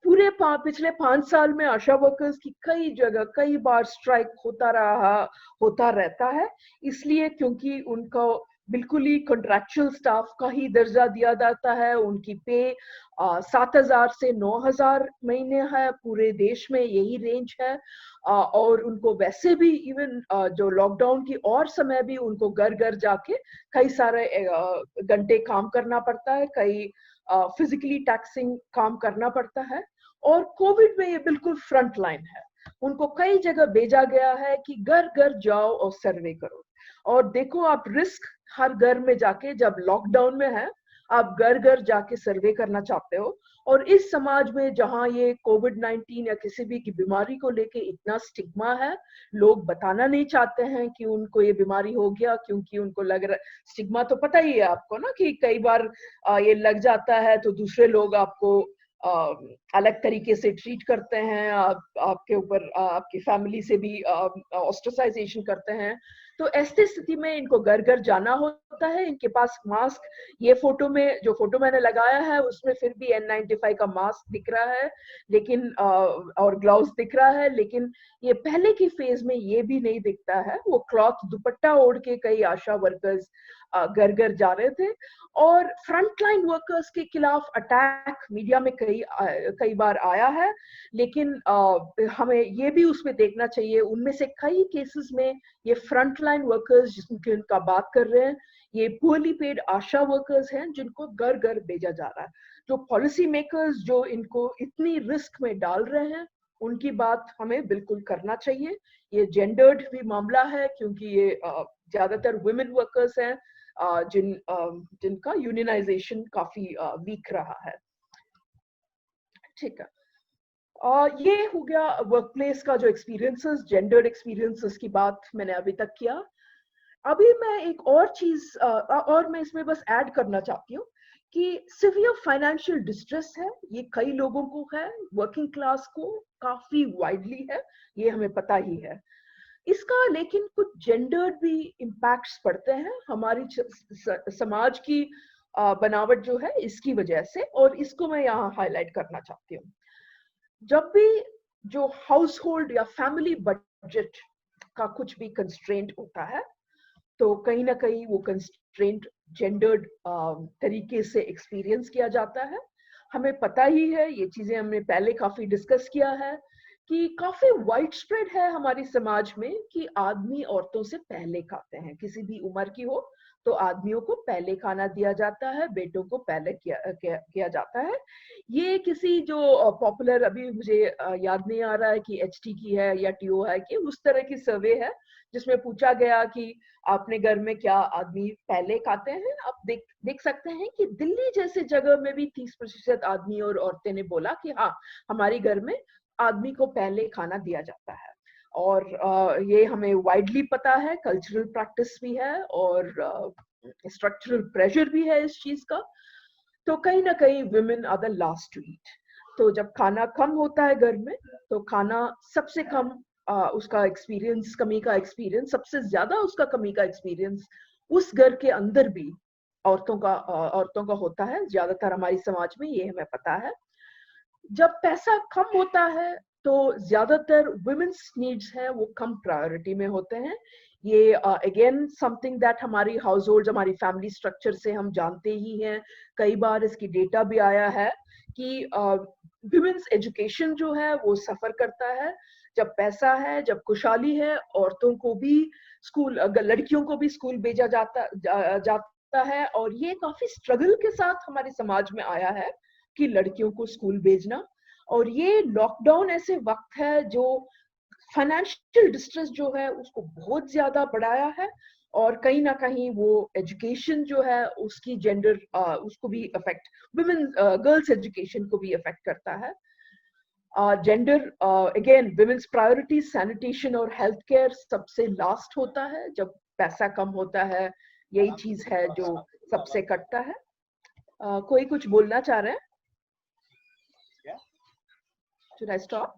पूरे पिछले 5 साल में आशा वर्कर्स की कई जगह कई बार स्ट्राइक होता रहता है, इसलिए क्योंकि उनको बिल्कुल ही कॉन्ट्रैक्चुअल स्टाफ का ही दर्जा दिया जाता है। उनकी पे 7,000 से 9,000 महीने है, पूरे देश में यही रेंज है। और उनको वैसे भी इवन जो लॉकडाउन की और समय भी उनको घर घर जाके कई सारे घंटे काम करना पड़ता है, कई फिजिकली टैक्सिंग काम करना पड़ता है। और कोविड में ये बिल्कुल फ्रंट लाइन है, उनको कई जगह भेजा गया है कि घर घर जाओ और सर्वे करो। और देखो आप रिस्क हर घर में जाके, जब लॉकडाउन में है आप घर घर जाके सर्वे करना चाहते हो। और इस समाज में जहां ये कोविड-19 या किसी भी की बीमारी को लेके इतना स्टिग्मा है, लोग बताना नहीं चाहते हैं कि उनको ये बीमारी हो गया, क्योंकि उनको लग रहा है, स्टिग्मा तो पता ही है आपको ना कि कई बार ये लग जाता है तो दूसरे लोग आपको अलग तरीके से ट्रीट करते हैं, आपके ऊपर आपकी फैमिली से भी ऑस्ट्रेसाइजेशन करते हैं। तो ऐसी स्थिति में इनको घर घर जाना होता है, इनके पास मास्क, ये फोटो में जो फोटो मैंने लगाया है उसमें फिर भी N95 का मास्क दिख रहा है, लेकिन और ग्लव्स दिख रहा है, लेकिन ये पहले की फेज में ये भी नहीं दिखता है। वो क्लॉथ दुपट्टा ओढ़ के कई आशा वर्कर्स घर घर जा रहे थे। और फ्रंटलाइन वर्कर्स के खिलाफ अटैक मीडिया में कई बार आया है, लेकिन हमें ये भी उसमें देखना चाहिए, उनमें से कई केसेस में ये फ्रंटलाइन वर्कर्स जिनका बात कर रहे हैं, ये पुअरली पेड आशा वर्कर्स हैं जिनको घर घर भेजा जा रहा है। जो पॉलिसी मेकर्स जो इनको इतनी रिस्क में डाल रहे हैं, उनकी बात हमें बिल्कुल करना चाहिए। ये जेंडर्ड भी मामला है, क्योंकि ये ज्यादातर वुमेन वर्कर्स हैं जिनका यूनियनाइजेशन काफी वीक रहा है। ठीक है, ये हो गया वर्कप्लेस का जो एक्सपीरियंसेस, जेंडर्ड एक्सपीरियंसेस की बात मैंने अभी तक किया। अभी मैं एक और चीज और मैं इसमें बस ऐड करना चाहती हूँ कि सिवियर फाइनेंशियल डिस्ट्रेस है, ये कई लोगों को है, वर्किंग क्लास को काफी वाइडली है, ये हमें पता ही है। इसका लेकिन कुछ जेंडर्ड भी इम्पैक्ट्स पड़ते हैं हमारी समाज की बनावट जो है इसकी वजह से, और इसको मैं यहाँ हाईलाइट करना चाहती हूँ। जब भी जो हाउस होल्ड या फैमिली बजट का कुछ भी कंस्ट्रेंट होता है, तो कहीं ना कहीं वो कंस्ट्रेंट जेंडर्ड तरीके से एक्सपीरियंस किया जाता है। हमें पता ही है, ये चीजें हमने पहले काफी डिस्कस किया है कि काफी वाइड स्प्रेड है हमारी समाज में कि आदमी औरतों से पहले खाते हैं, किसी भी उम्र की हो तो आदमियों को पहले खाना दिया जाता है, बेटों को पहले किया जाता है। ये किसी जो पॉपुलर, अभी मुझे याद नहीं आ रहा है कि HT की है या TO है कि उस तरह की सर्वे है जिसमें पूछा गया कि अपने घर में क्या आदमी पहले खाते हैं। आप देख सकते हैं कि दिल्ली जैसे जगह में भी 30% आदमी और औरतें ने बोला कि हाँ, हमारे घर में आदमी को पहले खाना दिया जाता है। और ये हमें वाइडली पता है, कल्चरल प्रैक्टिस भी है और स्ट्रक्चरल प्रेशर भी है इस चीज का। तो कहीं ना कहीं women are the last to eat. तो जब खाना कम होता है घर में, तो खाना सबसे कम उसका एक्सपीरियंस, कमी का एक्सपीरियंस सबसे ज्यादा, उसका कमी का एक्सपीरियंस उस घर के अंदर भी औरतों का होता है, ज्यादातर हमारी समाज में, ये हमें पता है। जब पैसा कम होता है तो ज्यादातर वुमेन्स नीड्स है वो कम प्रायोरिटी में होते हैं। ये अगेन समथिंग दैट हमारी हाउस होल्ड, हमारी फैमिली स्ट्रक्चर से हम जानते ही हैं। कई बार इसकी डेटा भी आया है कि वुमेन्स एजुकेशन जो है वो सफर करता है। जब पैसा है, जब खुशहाली है, औरतों को भी स्कूल, लड़कियों को भी स्कूल भेजा जाता है। और ये काफी स्ट्रगल के साथ हमारे समाज में आया है कि लड़कियों को स्कूल भेजना। और ये लॉकडाउन ऐसे वक्त है जो फाइनेंशियल डिस्ट्रेस जो है उसको बहुत ज्यादा बढ़ाया है, और कहीं ना कहीं वो एजुकेशन जो है उसकी जेंडर उसको भी अफेक्ट, वुमेन गर्ल्स एजुकेशन को भी अफेक्ट करता है। Gender again women's priority sanitation और हेल्थ केयर सबसे लास्ट होता है जब पैसा कम होता है। यही चीज है जो सबसे कटता है। कोई कुछ बोलना चाह रहे हैं? Should I stop?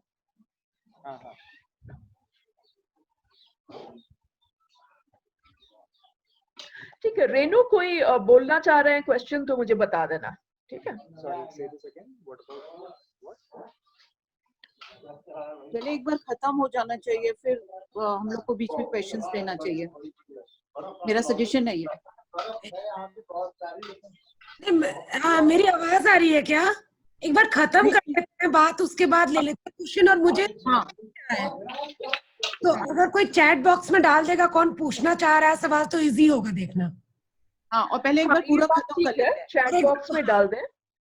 ठीक है, रेनू कोई बोलना चाह रहे हैं क्वेश्चन तो मुझे बता देना, ठीक है? पहले एक बार खत्म हो जाना चाहिए, फिर हम लोग को बीच में क्वेश्चंस लेना चाहिए, मेरा सजेशन है ये। हाँ, मेरी आवाज आ रही है क्या? एक बार खत्म कर लेते हैं बात, उसके बाद ले लेते हैं क्वेश्चन। और मुझे हाँ है तो अगर कोई चैट बॉक्स में डाल देगा कौन पूछना चाह रहा है सवाल, तो इजी होगा देखना। हाँ, और पहले एक हाँ, बार ये पूरा बात खत्म कर ठीक है, लेते हैं। चैट और एक बॉक्स में डाल दें।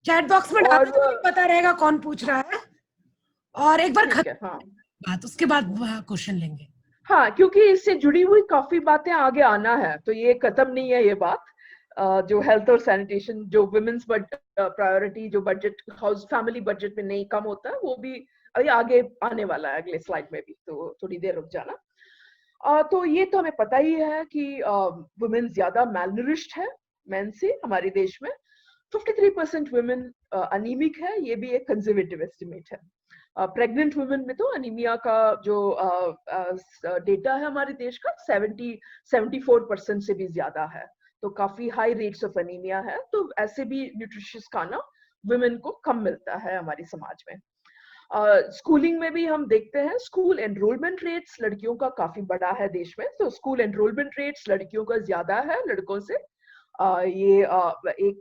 चैट बॉक्स में डाल और दें तो मुझे पता रहेगा कौन पूछ रहा है। और एक बार ठीक है, खत्म हाँ बात, उसके बाद क्वेश्चन लेंगे। हाँ, क्योंकि इससे जुड़ी हुई काफी बातें आगे आना है, तो ये खत्म नहीं है ये बात। जो हेल्थ और सैनिटेशन, जो वुमेन्स प्रायोरिटी, जो बजट हाउस फैमिली बजट में नहीं कम होता है, वो भी अभी आगे आने वाला है अगले स्लाइड में भी, तो थोड़ी देर रुक जाना। तो ये तो हमें पता ही है कि वुमेन ज्यादा मैलनरिश्ड है मेन से हमारे देश में। 53% वुमेन अनीमिक है, ये भी एक कंजर्वेटिव एस्टिमेट है। प्रेग्नेंट वुमेन में तो अनीमिया का जो डेटा है हमारे देश का 74% से भी ज्यादा है, तो काफी हाई रेट्स ऑफ अनीमिया है। तो ऐसे भी न्यूट्रिशियस खाना वुमेन को कम मिलता है हमारे समाज में। स्कूलिंग में भी हम देखते हैं, स्कूल एनरोलमेंट रेट्स लड़कियों का काफी बड़ा है देश में, तो स्कूल एनरोलमेंट रेट्स लड़कियों का ज्यादा है लड़कों से। ये एक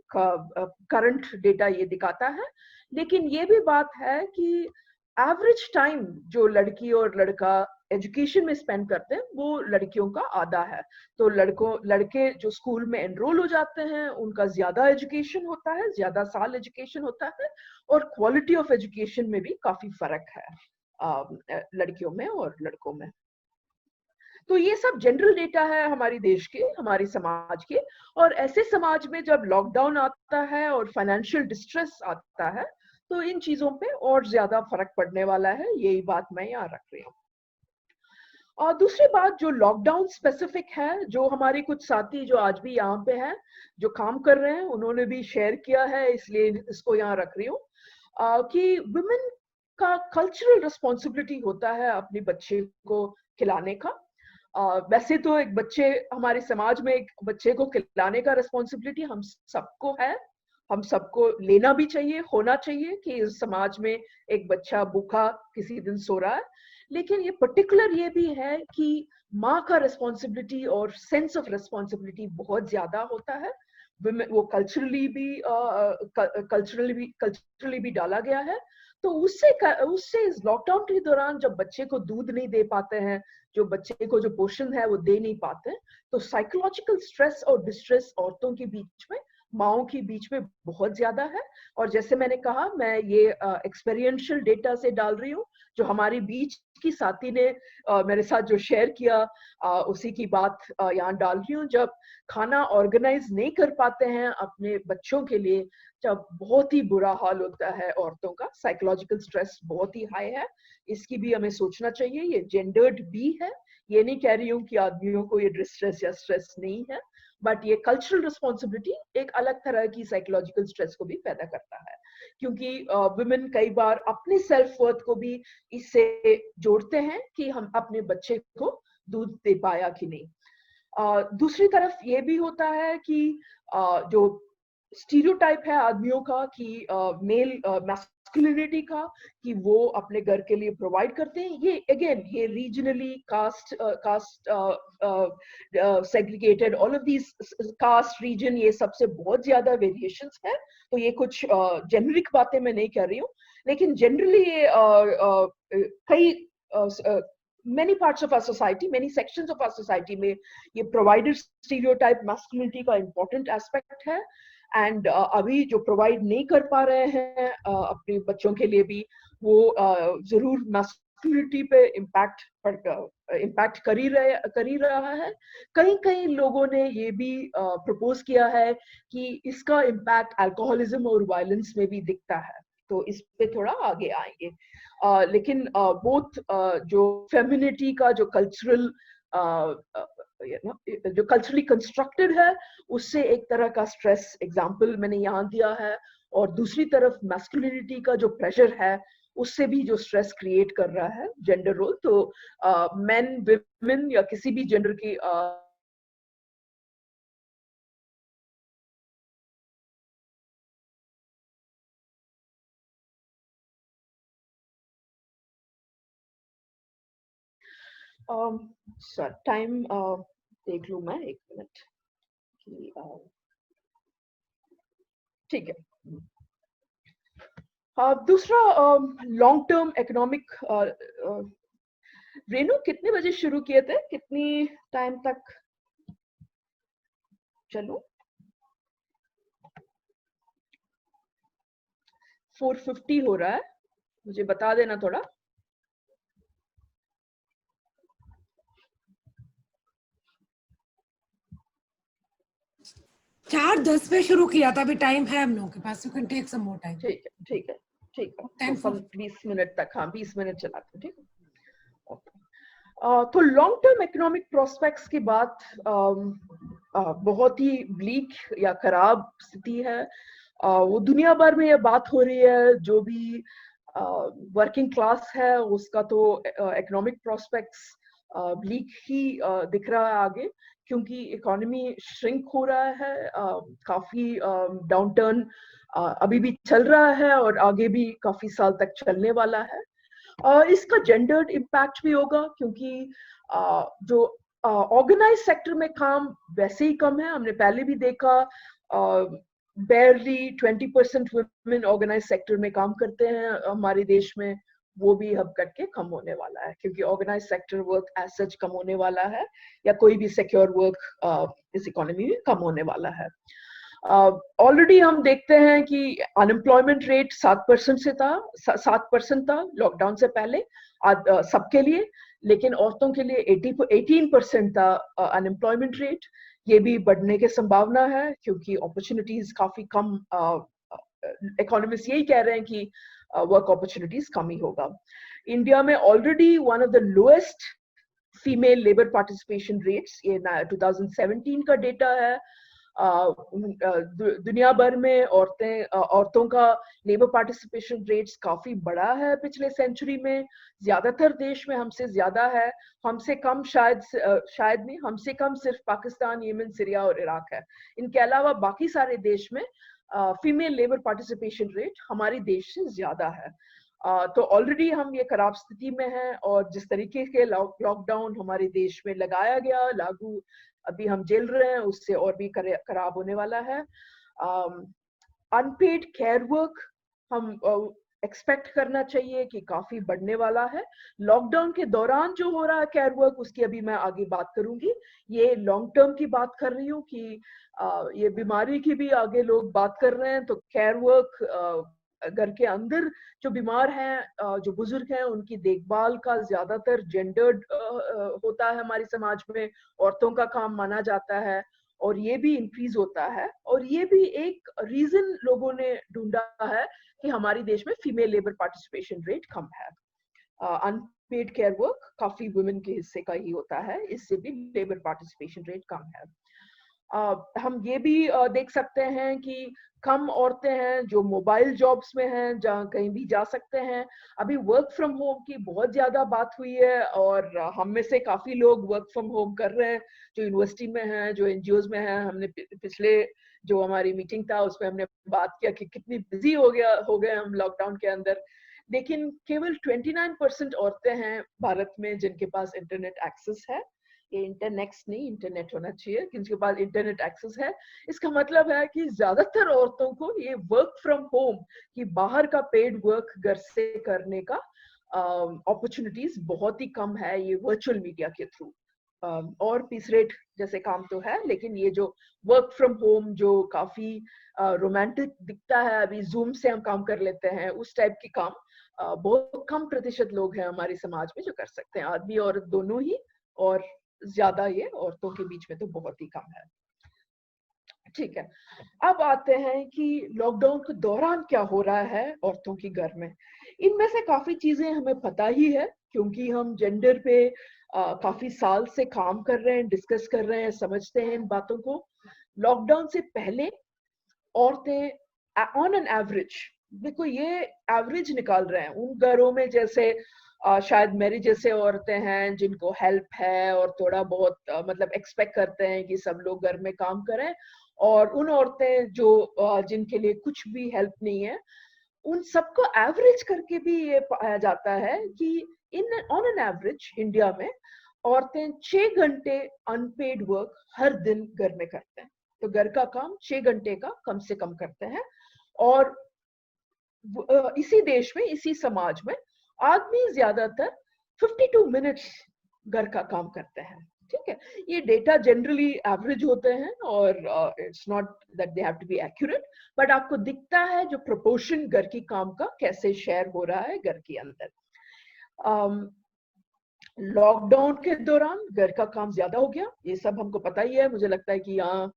करंट डेटा ये दिखाता है। लेकिन ये भी बात है कि एवरेज टाइम जो लड़की और लड़का एजुकेशन में स्पेंड करते हैं वो लड़कियों का आधा है। तो लड़के जो स्कूल में एनरोल हो जाते हैं उनका ज्यादा एजुकेशन होता है, ज्यादा साल एजुकेशन होता है, और क्वालिटी ऑफ एजुकेशन में भी काफी फर्क है लड़कियों में और लड़कों में। तो ये सब जनरल डेटा है हमारी देश के, हमारे समाज के। और ऐसे समाज में जब लॉकडाउन आता है और फाइनेंशियल डिस्ट्रेस आता है, तो इन चीजों पे और ज्यादा फर्क पड़ने वाला है, यही बात मैं यहाँ रख रही हूँ। और दूसरी बात जो लॉकडाउन स्पेसिफिक है, जो हमारे कुछ साथी जो आज भी यहाँ पे हैं, जो काम कर रहे हैं, उन्होंने भी शेयर किया है, इसलिए इसको यहाँ रख रही हूँ कि वुमेन का कल्चरल रिस्पॉन्सिबिलिटी होता है अपने बच्चे को खिलाने का। वैसे तो एक बच्चे, हमारे समाज में एक बच्चे को खिलाने का रिस्पॉन्सिबिलिटी हम सबको है, हम सबको लेना भी चाहिए, होना चाहिए कि इस समाज में एक बच्चा भूखा किसी दिन सो रहा है। लेकिन ये पर्टिकुलर ये भी है कि माँ का रिस्पॉन्सिबिलिटी और सेंस ऑफ रिस्पॉन्सिबिलिटी बहुत ज्यादा होता है। वो कल्चरली भी डाला गया है। तो उससे इस लॉकडाउन के दौरान जब बच्चे को दूध नहीं दे पाते हैं, जो बच्चे को जो पोषण है वो दे नहीं पाते हैं, तो साइकोलॉजिकल स्ट्रेस और डिस्ट्रेस औरतों के बीच में, माओं के बीच में बहुत ज्यादा है। और जैसे मैंने कहा, मैं ये एक्सपेरियंशियल डेटा से डाल रही हूँ, जो हमारी बीच की साथी ने मेरे साथ जो शेयर किया, उसी की बात यहाँ डाल रही हूँ। जब खाना ऑर्गेनाइज नहीं कर पाते हैं अपने बच्चों के लिए, जब बहुत ही बुरा हाल होता है औरतों का, साइकोलॉजिकल स्ट्रेस बहुत ही हाई है। इसकी भी हमें सोचना चाहिए, ये जेंडर्ड भी है। ये नहीं कह रही हूँ कि आदमियों को ये डिस्ट्रेस या स्ट्रेस नहीं है, बट ये कल्चरल रिस्पॉन्सिबिलिटी एक अलग तरह की साइकोलॉजिकल स्ट्रेस को भी पैदा करता है, क्योंकि वुमेन कई बार अपने सेल्फ वर्थ को भी इससे जोड़ते हैं कि हम अपने बच्चे को दूध दे पाया कि नहीं। दूसरी तरफ ये भी होता है कि जो स्टीरियोटाइप है आदमियों का कि मेल मैस्कुलिनिटी का, कि वो अपने घर के लिए प्रोवाइड करते हैं, ये अगेन ये regionally caste segregated, all of these caste region, ये सबसे बहुत ज्यादा वेरिएशंस है। तो ये कुछ जेनरिक बातें मैं नहीं कर रही हूँ, लेकिन जनरली ये कई many parts of our society, many sections of our society में ये provider stereotype masculinity का important aspect है। एंड अभी जो प्रोवाइड नहीं कर पा रहे हैं अपने बच्चों के लिए भी, वो जरूर मैस्कुलिनिटी पे इम्पैक्ट कर ही रहा है। कई कई लोगों ने ये भी प्रपोज किया है कि इसका इम्पैक्ट अल्कोहलिज्म और वायलेंस में भी दिखता है, तो इस पे थोड़ा आगे आएंगे। लेकिन बोथ जो फेमिनिटी का जो जो कल्चरली कंस्ट्रक्टेड है, उससे एक तरह का स्ट्रेस एग्जाम्पल मैंने यहाँ दिया है, और दूसरी तरफ मैस्कुलिनिटी का जो प्रेशर है, उससे भी जो स्ट्रेस क्रिएट कर रहा है जेंडर रोल। तो मेन विमेन या किसी भी जेंडर की टाइम देख लूं मैं, एक मिनट। कि ठीक है। दूसरा लॉन्ग टर्म इकोनॉमिक, रेनू कितने बजे शुरू किए थे, कितनी टाइम तक चलो? 4:50 हो रहा है, मुझे बता देना थोड़ा। चार 10 पे शुरू किया था, अभी टाइम है हम लोगों के पास, you can take some more time. ठीक है ठीक है ठीक है, तो 10 हम 20 मिनट तक, हाँ 20 मिनट चलाते हैं, ठीक है। तो लॉन्ग टर्म इकोनॉमिक प्रोस्पेक्ट्स की बात बहुत ही ब्लीक या खराब स्थिति है। वो दुनिया भर में ये बात हो रही है, जो भी वर्किंग क्लास है उसका तो इकोनॉमिक प्रोस्पेक्ट्स ब्लीक ही दिख रहा है आगे, क्योंकि इकोनॉमी श्रिंक हो रहा है, काफी डाउनटर्न अभी भी चल रहा है और आगे भी काफी साल तक चलने वाला है। इसका जेंडर्ड इम्पैक्ट भी होगा, क्योंकि जो ऑर्गेनाइज सेक्टर में काम वैसे ही कम है, हमने पहले भी देखा barely 20% वुमेन ऑर्गेनाइज सेक्टर में काम करते हैं हमारे देश में, वो भी अब करके कम होने वाला है, क्योंकि organise sector work as such कम होने वाला है, या कोई भी सिक्योर वर्क इस इकोनॉमी में कम होने वाला है। ऑलरेडी हम देखते हैं कि अनएम्प्लॉयमेंट रेट 7% था लॉकडाउन से पहले सबके लिए, लेकिन औरतों के लिए 18% था अनएम्प्लॉयमेंट रेट। ये भी बढ़ने की संभावना है, क्योंकि अपॉर्चुनिटीज काफी कम, इकोनॉमिस्ट यही कह रहे हैं कि वर्क अपॉर्चुनिटीज कम ही होगा। इंडिया में already one of the lowest female labour participation rates, ये 2017 का डेटा है। दुनिया भर में औरतों का लेबर पार्टिसिपेशन रेट्स काफी बड़ा है पिछले सेंचुरी में, ज्यादातर देश में हमसे ज्यादा है, हमसे कम शायद नहीं, हमसे कम सिर्फ पाकिस्तान, यमन, सीरिया और इराक है। इनके अलावा बाकी सारे देश में फीमेल लेबर पार्टिसिपेशन रेट हमारे देश से ज्यादा है। तो ऑलरेडी हम ये खराब स्थिति में हैं, और जिस तरीके के लॉकडाउन हमारे देश में लगाया गया, लागू अभी हम झेल रहे हैं, उससे और भी खराब होने वाला है। अनपेड केयर वर्क हम एक्सपेक्ट करना चाहिए कि काफी बढ़ने वाला है। लॉकडाउन के दौरान जो हो रहा है केयर वर्क, उसकी अभी मैं आगे बात करूंगी। ये लॉन्ग टर्म की बात कर रही हूँ कि ये बीमारी की भी आगे लोग बात कर रहे हैं, तो केयर वर्क घर के अंदर जो बीमार हैं, जो बुजुर्ग हैं, उनकी देखभाल का ज्यादातर जेंडर्ड होता है हमारे समाज में, औरतों का काम माना जाता है, और ये भी इंक्रीज होता है। और ये भी एक रीजन लोगों ने ढूंढा है कि हमारे देश में फीमेल लेबर पार्टिसिपेशन रेट कम है। अनपेड केयर वर्क काफी वुमेन के हिस्से का ही होता है, इससे भी लेबर पार्टिसिपेशन रेट कम है। हम ये भी देख सकते हैं कि कम औरतें हैं जो मोबाइल जॉब्स में हैं, जहाँ कहीं भी जा सकते हैं। अभी वर्क फ्रॉम होम की बहुत ज्यादा बात हुई है, और हम में से काफी लोग वर्क फ्रॉम होम कर रहे हैं, जो यूनिवर्सिटी में हैं, जो एनजीओज में हैं। हमने पिछले जो हमारी मीटिंग था उसमें हमने बात किया कि कितनी बिजी हो गए हम लॉकडाउन के अंदर, लेकिन केवल 29% औरतें हैं भारत में जिनके पास इंटरनेट एक्सेस है। ये इंटरनेक्स नहीं, इंटरनेट होना चाहिए, जिनके पास इंटरनेट एक्सेस है। इसका मतलब है कि ज्यादातर औरतों को ये वर्क फ्रॉम होम, कि बाहर का पेड वर्क घर से करने का अपॉर्चुनिटीज बहुत ही कम है, ये वर्चुअल मीडिया के थ्रू। और पीस रेट जैसे काम तो है, लेकिन ये जो वर्क फ्रॉम होम जो काफी रोमांटिक दिखता है, अभी जूम से हम काम कर लेते हैं, उस टाइप की काम बहुत कम प्रतिशत लोग हैं हमारे समाज में जो कर सकते हैं, आदमी औरत दोनों ही, और ज्यादा ये औरतों के बीच में तो बहुत ही कम है। ठीक है, अब आते हैं कि लॉकडाउन के दौरान क्या हो रहा है औरतों के घर में। इनमें से काफी चीजें हमें पता ही है, क्योंकि हम जेंडर पे काफी साल से काम कर रहे हैं, डिस्कस कर रहे हैं, समझते हैं इन बातों को। लॉकडाउन से पहले औरतें ऑन एन एवरेज, देखो ये एवरेज निकाल रहे हैं, उन घरों में जैसे शायद मेरी जैसे औरतें हैं जिनको हेल्प है और थोड़ा बहुत मतलब एक्सपेक्ट करते हैं कि सब लोग घर में काम करें, और उन औरतें जो जिनके लिए कुछ भी हेल्प नहीं है, उन सबको एवरेज करके भी ये पाया जाता है कि ऑन एन एवरेज इंडिया में औरतें 6 घंटे अनपेड वर्क हर दिन घर में करते हैं। तो घर का काम 6 घंटे का कम से कम करते हैं। और इसी देश में, इसी समाज में आदमी ज्यादातर 52 मिनट्स घर का काम करते हैं। ठीक है, ये डेटा जनरली एवरेज होते हैं और it's not that they have to be accurate, but आपको दिखता है जो प्रोपोर्शन घर की काम का कैसे शेयर हो रहा है घर के अंदर। लॉकडाउन के दौरान घर का काम ज्यादा हो गया, ये सब हमको पता ही है। मुझे लगता है कि यहाँ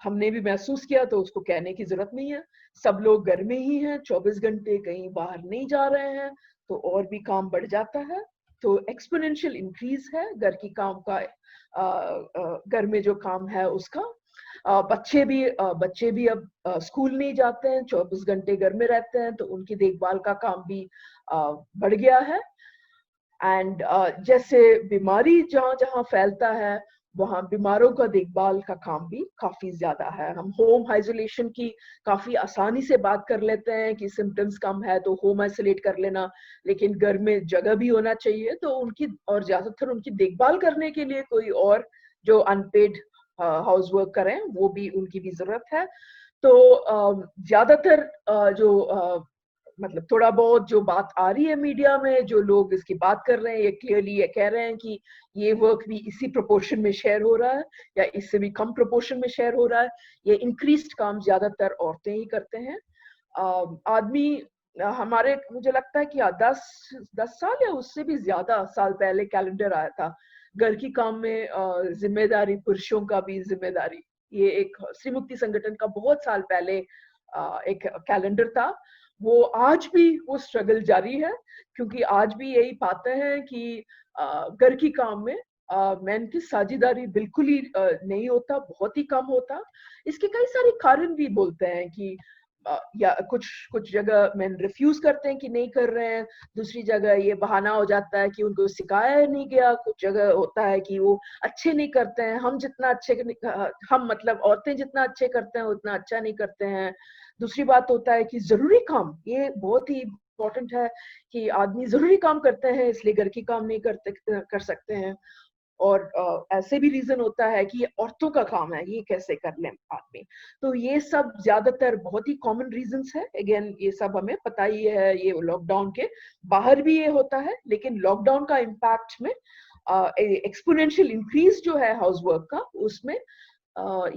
हमने भी महसूस किया, तो उसको कहने की जरूरत नहीं है। सब लोग घर में ही हैं 24 घंटे, कहीं बाहर नहीं जा रहे हैं, तो और भी काम बढ़ जाता है। तो एक्सपोनेंशियल इंक्रीज है घर की काम का, घर में जो काम है उसका। बच्चे भी अब स्कूल नहीं जाते हैं, 24 घंटे घर में रहते हैं, तो उनकी देखभाल का काम भी बढ़ गया है। एंड जैसे बीमारी जहां जहां फैलता है, वहां बीमारों का देखभाल का काम भी काफी ज्यादा है। हम होम आइसोलेशन की काफी आसानी से बात कर लेते हैं कि सिम्टम्स कम है तो होम आइसोलेट कर लेना, लेकिन घर में जगह भी होना चाहिए, तो उनकी और ज्यादातर उनकी देखभाल करने के लिए कोई और जो अनपेड हाउस वर्क करें, वो भी उनकी भी जरूरत है। तो ज्यादातर जो मतलब थोड़ा बहुत जो बात आ रही है मीडिया में, जो लोग इसकी बात कर रहे हैं, ये क्लियरली ये कह रहे हैं कि ये वर्क भी इसी प्रोपोर्शन में शेयर हो रहा है या इससे भी कम प्रोपोर्शन में शेयर हो रहा है। ये इंक्रीज्ड काम ज्यादातर औरतें ही करते हैं। आदमी हमारे, मुझे लगता है कि 10 साल या उससे भी ज्यादा साल पहले कैलेंडर आया था, घर की काम में जिम्मेदारी पुरुषों का भी जिम्मेदारी। ये एक स्त्री मुक्ति संगठन का बहुत साल पहले एक कैलेंडर था। वो आज भी वो स्ट्रगल जारी है, क्योंकि आज भी यही पाते हैं कि घर की काम में मैन की साझेदारी बिल्कुल ही नहीं होता, बहुत ही कम होता। इसके कई सारे कारण भी बोलते हैं कि या कुछ जगह मैन रिफ्यूज करते हैं कि नहीं कर रहे हैं, दूसरी जगह ये बहाना हो जाता है कि उनको सिखाया नहीं गया, कुछ जगह होता है कि वो अच्छे नहीं करते हैं, हम मतलब औरतें जितना अच्छे करते हैं उतना अच्छा नहीं करते हैं। दूसरी बात होता है कि जरूरी काम, ये बहुत ही इम्पोर्टेंट है कि आदमी जरूरी काम करते हैं इसलिए घर की काम नहीं कर सकते हैं। और ऐसे भी रीजन होता है कि ये औरतों का काम है, ये कैसे कर लें आदमी। तो ये सब ज्यादातर बहुत ही कॉमन रीजंस है। अगेन ये सब हमें पता ही है, ये लॉकडाउन के बाहर भी ये होता है, लेकिन लॉकडाउन का इम्पैक्ट में एक्सपोनेंशियल इंक्रीज जो है हाउस वर्क का, उसमें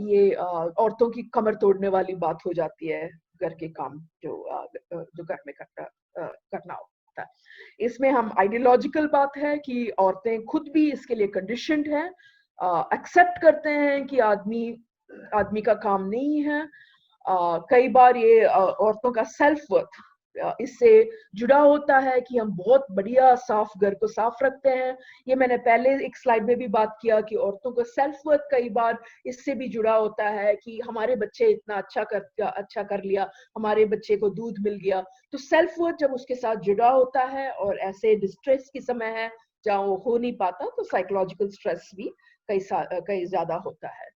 ये औरतों की कमर तोड़ने वाली बात हो जाती है। घर के काम जो घर में करना होता है, इसमें हम आइडियोलॉजिकल बात है कि औरतें खुद भी इसके लिए कंडीशनड हैं, एक्सेप्ट करते हैं कि आदमी का काम नहीं है। कई बार ये औरतों का सेल्फ वर्थ इससे जुड़ा होता है कि हम बहुत बढ़िया साफ घर को साफ रखते हैं। ये मैंने पहले एक स्लाइड में भी बात किया कि औरतों का सेल्फ वर्थ कई बार इससे भी जुड़ा होता है कि हमारे बच्चे इतना अच्छा कर लिया, हमारे बच्चे को दूध मिल गया। तो सेल्फ वर्थ जब उसके साथ जुड़ा होता है और ऐसे डिस्ट्रेस की समय है जहाँ वो हो नहीं पाता, तो साइकोलॉजिकल स्ट्रेस भी कई ज्यादा होता है।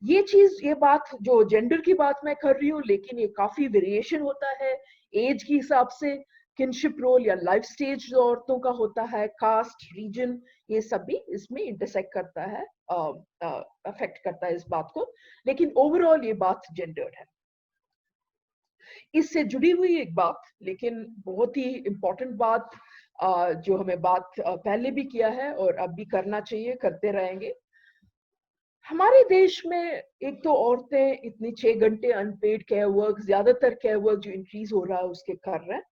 ये बात जो जेंडर की बात मैं कर रही हूँ, लेकिन ये काफी वेरिएशन होता है एज के हिसाब से, किनशिप रोल या लाइफ स्टेज जो औरतों का होता है, कास्ट, रीजन, ये सब भी इसमें इंटरसेक्ट करता है, अफेक्ट करता है इस बात को। लेकिन ओवरऑल ये बात जेंडर्ड है। इससे जुड़ी हुई एक बात, लेकिन बहुत ही इंपॉर्टेंट बात, जो हमें बात पहले भी किया है और अब भी करना चाहिए, करते रहेंगे। हमारे देश में एक तो औरतें इतनी 6 घंटे अनपेड केयर वर्क, ज्यादातर केयर वर्क जो इंक्रीज हो रहा है उसके कर रहे हैं,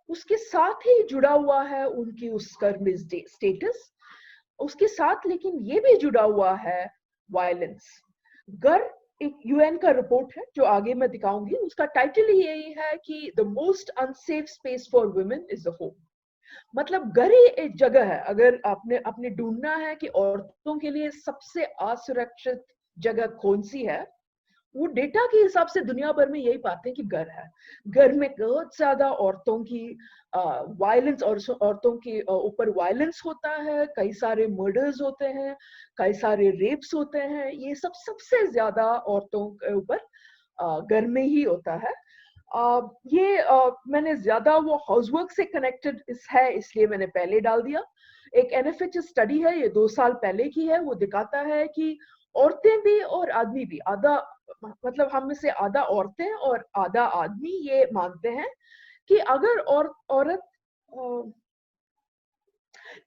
उसके साथ ही जुड़ा हुआ है उनकी उस कर्म स्टेटस, उसके साथ लेकिन ये भी जुड़ा हुआ है वायलेंस। घर एक यूएन का रिपोर्ट है जो आगे मैं दिखाऊंगी, उसका टाइटल ही यही है कि the most unsafe space for women is the home. मतलब घर ही एक जगह है, अगर आपने ढूंढना है कि औरतों के लिए सबसे असुरक्षित जगह कौन सी है, वो डेटा के हिसाब से दुनिया भर में यही पाते हैं कि घर है। घर में बहुत ज्यादा औरतों की वायलेंस और औरतों के ऊपर वायलेंस होता है, कई सारे मर्डर्स होते हैं, कई सारे रेप्स होते हैं, ये सब सबसे ज्यादा औरतों के ऊपर घर में ही होता है। मैंने ज्यादा वो हाउसवर्क से कनेक्टेड है इसलिए मैंने पहले डाल दिया। एक एनएफएचएस स्टडी है, ये 2 साल पहले की है, वो दिखाता है कि औरतें भी और आदमी भी, आधा मतलब हम में से आधा औरतें और आधा आदमी ये मानते हैं कि अगर औरत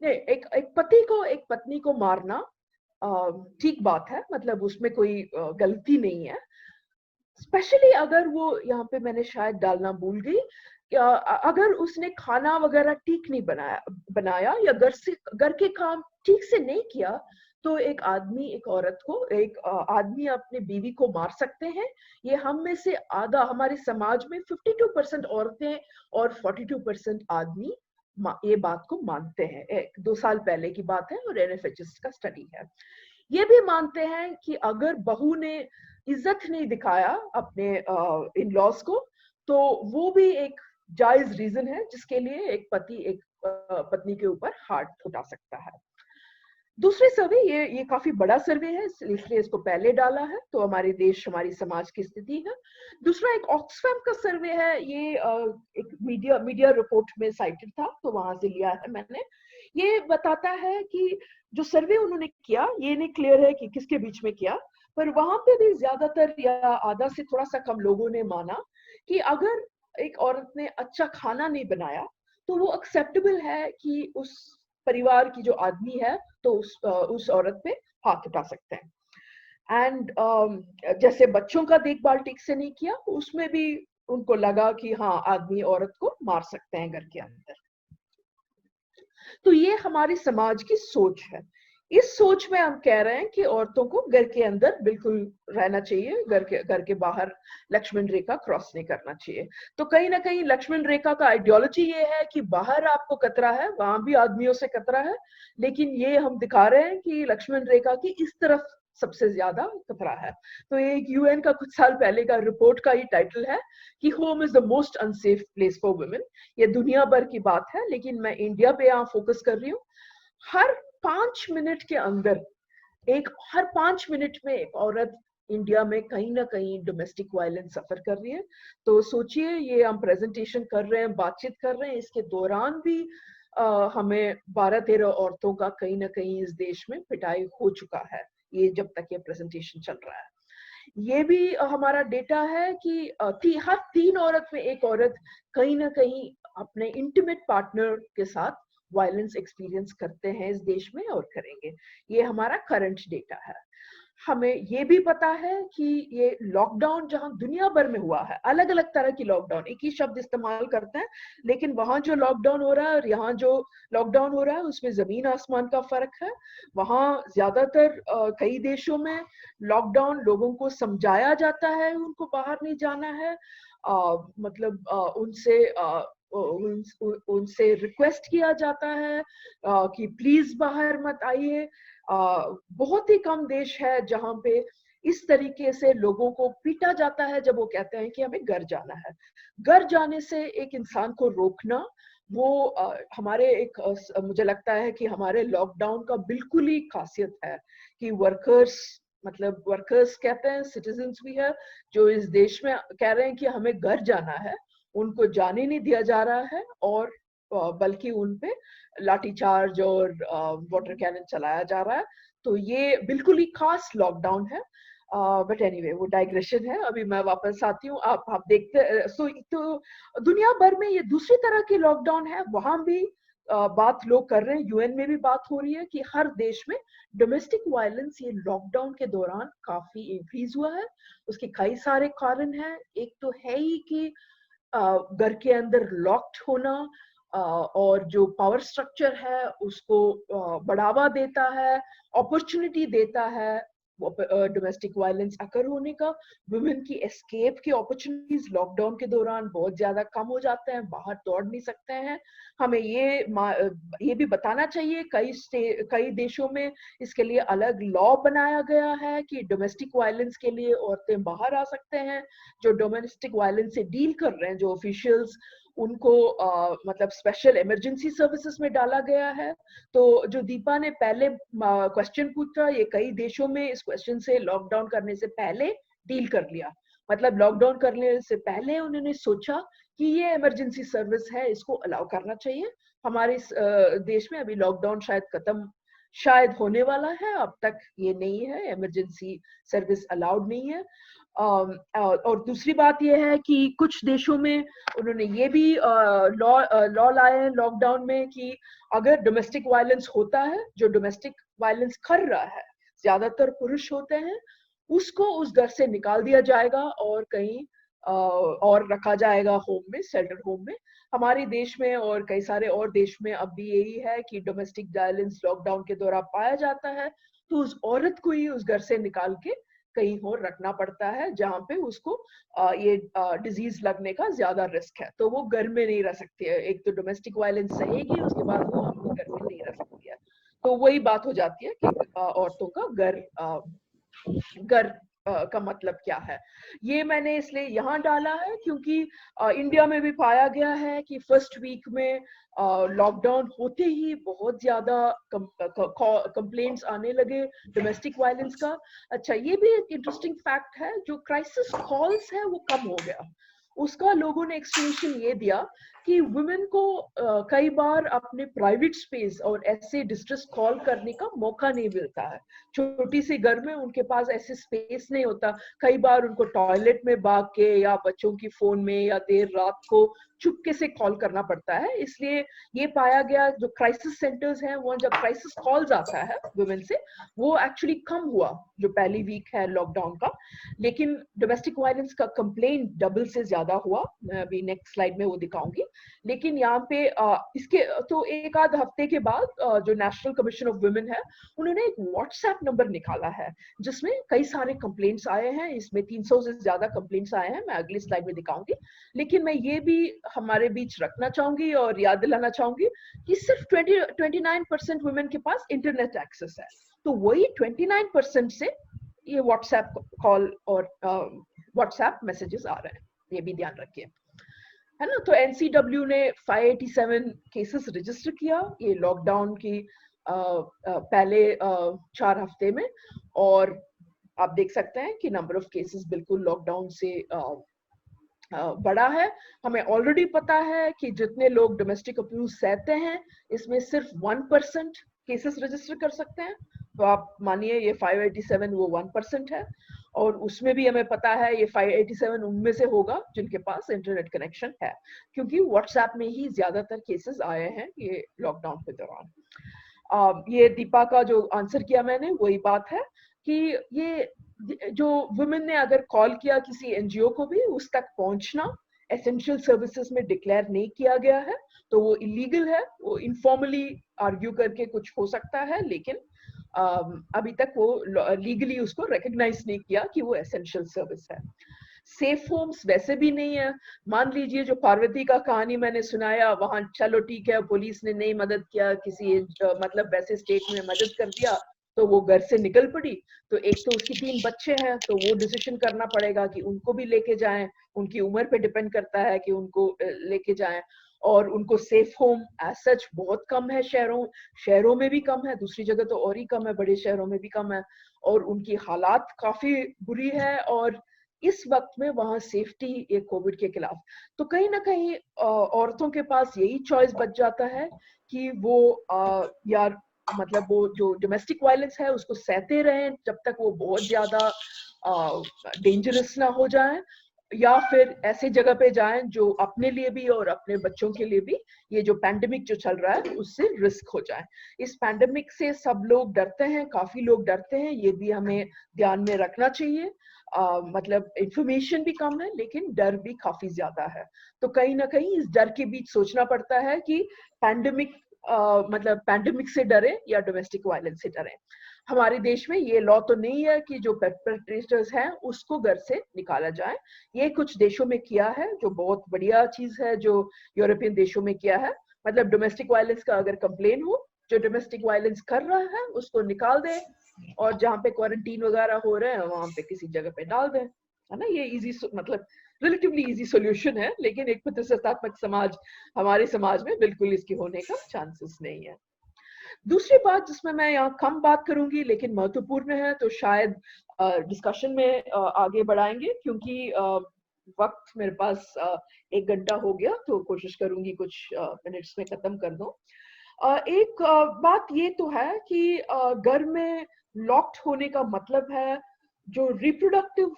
नहीं, एक पति को एक पत्नी को मारना ठीक बात है, मतलब उसमें कोई गलती नहीं है। स्पेशली अगर वो, यहाँ पे मैंने शायद डालना भूल गई, अगर उसने खाना वगैरह ठीक नहीं बनाया या घर के काम ठीक से नहीं किया, तो एक औरत को, एक आदमी अपने बीवी को मार सकते हैं। ये हम में से आधा, हमारे समाज में 52% औरतें और 42% आदमी ये बात को मानते हैं। 2 साल पहले की बात है और NFHS का स्टडी है। ये भी मानते हैं कि अगर बहू ने इज्जत नहीं दिखाया अपने इन लॉज को, तो वो भी एक जायज रीजन है जिसके लिए एक पति एक पत्नी के ऊपर हाथ उठा सकता है। दूसरे सर्वे, ये काफी बड़ा सर्वे है, इसलिए इसको पहले डाला है, तो हमारे देश, हमारी समाज की स्थिति है। दूसरा एक ऑक्सफैम का सर्वे है, ये एक मीडिया रिपोर्ट में साइटेड था, तो वहां से लिया है मैंने। ये बताता है कि जो सर्वे उन्होंने किया, ये नहीं क्लियर है कि किसके बीच में किया, पर वहां पे भी ज्यादातर या आधा से थोड़ा सा कम लोगों ने माना कि अगर एक औरत ने अच्छा खाना नहीं बनाया, तो वो एक्सेप्टेबल है कि उस परिवार की जो आदमी है, तो उस औरत पे हाथ उठा सकते हैं। एंड जैसे बच्चों का देखभाल ठीक से नहीं किया, उसमें भी उनको लगा कि हाँ, आदमी औरत को मार सकते हैं घर के अंदर। तो ये हमारी समाज की सोच है। इस सोच में हम कह रहे हैं कि औरतों को घर के अंदर बिल्कुल रहना चाहिए, घर के बाहर लक्ष्मण रेखा क्रॉस नहीं करना चाहिए। तो कहीं ना कहीं लक्ष्मण रेखा का आइडियोलॉजी ये है कि बाहर आपको खतरा है, वहां भी आदमियों से खतरा है, लेकिन ये हम दिखा रहे हैं कि लक्ष्मण रेखा की इस तरफ सबसे ज्यादा खतरा है। तो ये एक UN का कुछ साल पहले का रिपोर्ट का ही टाइटल है कि home is the most unsafe place for women. ये दुनिया भर की बात है, लेकिन मैं इंडिया पे यहाँ फोकस कर रही हूँ। हर 5 मिनट के अंदर हर 5 मिनट में एक औरत इंडिया में कहीं ना कहीं डोमेस्टिक वायलेंस सफर कर रही है। तो सोचिए, ये हम प्रेजेंटेशन कर रहे हैं, बातचीत कर रहे हैं, इसके दौरान भी हमें 12-13 औरतों का कहीं ना कहीं इस देश में पिटाई हो चुका है, ये जब तक ये प्रेजेंटेशन चल रहा है। ये भी हमारा डेटा है कि हर 3 औरत में एक औरत कहीं ना कहीं अपने इंटीमेट पार्टनर के साथ वायलेंस एक्सपीरियंस करते हैं इस देश में और करेंगे। ये हमारा करंट डेटा है। हमें ये भी पता है कि ये लॉकडाउन जहां दुनिया भर में हुआ है, अलग अलग तरह की लॉकडाउन, एक ही शब्द इस्तेमाल करते हैं, लेकिन वहां जो लॉकडाउन हो रहा है और यहाँ जो लॉकडाउन हो रहा है, उसमें जमीन आसमान का फर्क है। वहां ज्यादातर कई देशों में लॉकडाउन लोगों को समझाया जाता है, उनको बाहर नहीं जाना है, मतलब उनसे रिक्वेस्ट किया जाता है कि प्लीज बाहर मत आइए। बहुत ही कम देश है जहां पे इस तरीके से लोगों को पीटा जाता है जब वो कहते हैं कि हमें घर जाना है। घर जाने से एक इंसान को रोकना, वो मुझे लगता है कि हमारे लॉकडाउन का बिल्कुल ही खासियत है कि वर्कर्स कहते हैं, सिटीजन्स भी है जो इस देश में कह रहे हैं कि हमें घर जाना है, उनको जाने नहीं दिया जा रहा है, और बल्कि उन पे लाठीचार्ज और वाटर कैनन चलाया जा रहा है। तो ये बिल्कुल ही खास लॉकडाउन है। बट एनीवे, वो डाइग्रेशन है। अभी मैं वापस आती हूँ। आप देखते, तो दुनिया भर में ये दूसरी तरह की लॉकडाउन है, वहां भी बात लोग कर रहे हैं, UN में भी बात हो रही है कि हर देश में डोमेस्टिक वायलेंस ये लॉकडाउन के दौरान काफी इंक्रीज हुआ है। उसके कई सारे कारण हैं। एक तो है ही कि घर के अंदर लॉक्ड होना और जो पावर स्ट्रक्चर है उसको बढ़ावा देता है, अपॉर्चुनिटी देता है डोमेस्टिक वायलेंस अकर होने का। वुमेन की एस्केप की अपॉर्चुनिटीज लॉकडाउन के दौरान बहुत ज्यादा कम हो जाते हैं, बाहर दौड़ नहीं सकते हैं। हमें ये भी बताना चाहिए, कई देशों में इसके लिए अलग लॉ बनाया गया है कि डोमेस्टिक वायलेंस के लिए औरतें बाहर आ सकते हैं। जो डोमेस्टिक वायलेंस से डील कर रहे हैं, जो ऑफिशियल्स, उनको मतलब स्पेशल इमरजेंसी सर्विसेज में डाला गया है। तो जो दीपा ने पहले क्वेश्चन पूछा, ये कई देशों में इस क्वेश्चन से लॉकडाउन करने से पहले डील कर लिया। मतलब लॉकडाउन करने से पहले उन्होंने सोचा कि ये इमरजेंसी सर्विस है, इसको अलाउ करना चाहिए। हमारे देश में अभी लॉकडाउन शायद खत्म शायद होने वाला है, अब तक ये नहीं है, इमरजेंसी सर्विस अलाउड नहीं है। और दूसरी बात ये है कि कुछ देशों में उन्होंने ये भी लॉ लाए हैं लॉकडाउन में कि अगर डोमेस्टिक वायलेंस होता है, जो डोमेस्टिक वायलेंस कर रहा है, ज्यादातर पुरुष होते हैं, उसको उस घर से निकाल दिया जाएगा और कहीं और रखा जाएगा होम में, शेल्टर होम में। हमारे देश में और कई सारे और देश में अब भी यही है कि डोमेस्टिक वायलेंस लॉकडाउन के दौरान पाया जाता है तो उस औरत को ही उस घर से निकाल के कहीं और रखना पड़ता है जहाँ पे उसको ये डिजीज लगने का ज्यादा रिस्क है, तो वो घर में नहीं रह सकती है। एक तो डोमेस्टिक वायलेंस सहेगी, उसके बाद वो अपने घर में नहीं रह सकती है। तो वही बात हो जाती है कि औरतों का घर का मतलब क्या है। ये मैंने इसलिए यहाँ डाला है क्योंकि इंडिया में भी पाया गया है कि फर्स्ट वीक में लॉकडाउन होते ही बहुत ज्यादा कंप्लेंट्स आने लगे डोमेस्टिक वायलेंस का। अच्छा, ये भी एक इंटरेस्टिंग फैक्ट है, जो क्राइसिस कॉल्स है वो कम हो गया। उसका लोगों ने एक्सप्लेनेशन ये दिया कि वुमेन को कई बार अपने प्राइवेट स्पेस और ऐसे डिस्ट्रेस कॉल करने का मौका नहीं मिलता है। छोटी सी घर में उनके पास ऐसे स्पेस नहीं होता, कई बार उनको टॉयलेट में भाग के या बच्चों की फोन में या देर रात को चुपके से कॉल करना पड़ता है। इसलिए ये पाया गया जो क्राइसिस सेंटर्स हैं वहाँ जब क्राइसिस कॉल्स आता है वुमेन से, वो एक्चुअली कम हुआ जो पहली वीक है लॉकडाउन का। लेकिन डोमेस्टिक वायलेंस का कंप्लेंट डबल से ज्यादा हुआ, मैं अभी नेक्स्ट स्लाइड में वो दिखाऊंगी। लेकिन यहाँ पे इसके तो एक आध हफ्ते के बाद जो नेशनल कमीशन ऑफ वुमेन है उन्होंने एक व्हाट्सएप नंबर निकाला है जिसमें कई सारे कंप्लेंट्स आए हैं। इसमें 300 से ज्यादा कंप्लेंट्स आए हैं, मैं अगली स्लाइड में दिखाऊंगी। लेकिन मैं ये भी हमारे बीच रखना चाहूंगी और याद दिलाना चाहूंगी कि सिर्फ 29% वुमेन के पास इंटरनेट एक्सेस है, तो वही 29% से ये व्हाट्सएप कॉल और व्हाट्सएप मैसेजेस आ रहे हैं, ये भी ध्यान रखिए, है ना। तो एनसीडब्ल्यू ने 587 केसेस रजिस्टर किया ये लॉकडाउन की पहले 4 हफ्ते में, और आप देख सकते हैं कि नंबर ऑफ केसेस बिल्कुल लॉकडाउन से बड़ा है। हमें ऑलरेडी पता है कि जितने लोग डोमेस्टिक अब्यूज सहते हैं इसमें सिर्फ 1% केसेस रजिस्टर कर सकते हैं, तो आप मानिए ये 587 वो 1% है। और उसमें भी हमें पता है ये 587 उनमें से होगा जिनके पास इंटरनेट कनेक्शन है, क्योंकि व्हाट्सएप में ही ज्यादातर केसेस आए हैं ये लॉकडाउन के दौरान। ये दीपा का जो आंसर किया मैंने वही बात है कि ये जो वुमेन ने अगर कॉल किया किसी एनजीओ को भी, उस तक पहुंचना एसेंशियल सर्विसेज में डिक्लेयर नहीं किया गया है तो वो इलीगल है। वो इनफॉर्मली आर्ग्यू करके कुछ हो सकता है, लेकिन अभी तक वो लीगली उसको रिकॉग्नाइज नहीं किया कि वो एसेंशियल सर्विस है। सेफ होम्स वैसे भी नहीं है। मान लीजिए जो पार्वती का कहानी मैंने सुनाया, वहां चलो ठीक है पुलिस ने नहीं मदद किया, किसी मतलब वैसे स्टेट में मदद कर दिया तो वो घर से निकल पड़ी, तो एक तो उसकी 3 बच्चे हैं तो वो डिसीजन करना पड़ेगा कि उनको भी लेके जाएं, उनकी उम्र पे डिपेंड करता है कि उनको लेके जाएं। और उनको सेफ होम एज सच बहुत कम है, शहरों में भी कम है, दूसरी जगह तो और ही कम है, बड़े शहरों में भी कम है, और उनकी हालात काफी बुरी है। और इस वक्त में वहां सेफ्टी ये कोविड के खिलाफ, तो कहीं ना कहीं औरतों के पास यही चॉइस बच जाता है कि वो यार मतलब वो जो डोमेस्टिक वायलेंस है उसको सहते रहें जब तक वो बहुत ज्यादा डेंजरस ना हो जाए, या फिर ऐसे जगह पे जाएं जो अपने लिए भी और अपने बच्चों के लिए भी ये जो पैंडेमिक जो चल रहा है उससे रिस्क हो जाए। इस पैंडेमिक से सब लोग डरते हैं, काफी लोग डरते हैं, ये भी हमें ध्यान में रखना चाहिए। मतलब इंफॉर्मेशन भी कम है लेकिन डर भी काफी ज्यादा है, तो कहीं ना कहीं इस डर के बीच सोचना पड़ता है कि पैंडेमिक मतलब पैंडेमिक से डरे या डोमेस्टिक वायलेंस से डरे। हमारे देश में ये लॉ तो नहीं है कि जो परपेट्रेटर्स हैं उसको घर से निकाला जाए। ये कुछ देशों में किया है जो बहुत बढ़िया चीज है, जो यूरोपियन देशों में किया है। मतलब डोमेस्टिक वायलेंस का अगर कंप्लेन हो, जो डोमेस्टिक वायलेंस कर रहा है उसको निकाल दे, और जहाँ पे क्वारंटीन वगैरह हो रहे हैं वहां पे किसी जगह पे डाल दें, है ना। ये इजी मतलब रिलेटिवली इजी सॉल्यूशन है, लेकिन एक प्रतिशतात्मक समाज, हमारे समाज में बिल्कुल इसकी होने का चांसेस नहीं है। दूसरी बात जिसमें मैं यहाँ कम बात करूंगी लेकिन महत्वपूर्ण है, तो शायद डिस्कशन में आगे बढ़ाएंगे, क्योंकि वक्त मेरे पास 1 घंटा हो गया, तो कोशिश करूंगी कुछ मिनट्स में खत्म कर दूं। एक बात ये तो है कि घर में लॉक्ड होने का मतलब है जो रिप्रोडक्टिव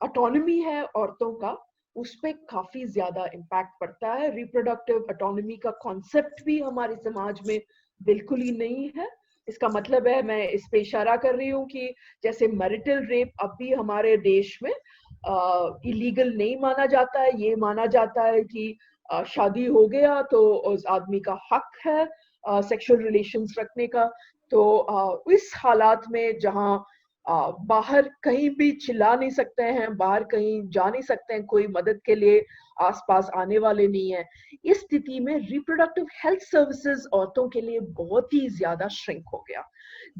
ऑटोनॉमी है औरतों का, उस पे काफी ज्यादा इम्पैक्ट पड़ता है। रिप्रोडक्टिव ऑटोनॉमी का कॉन्सेप्ट भी हमारे समाज में बिल्कुल ही नहीं है। इसका मतलब है, मैं इस पे इशारा कर रही हूँ कि जैसे मैरिटल रेप अब भी हमारे देश में इलीगल नहीं माना जाता है। ये माना जाता है कि शादी हो गया तो उस आदमी का हक है सेक्सुअल रिलेशंस रखने का। तो इस हालात में जहां बाहर कहीं भी चिल्ला नहीं सकते हैं, बाहर कहीं जा नहीं सकते हैं, कोई मदद के लिए आसपास आने वाले नहीं है, इस स्थिति में रिप्रोडक्टिव हेल्थ सर्विसेज औरतों के लिए बहुत ही ज्यादा श्रिंक हो गया।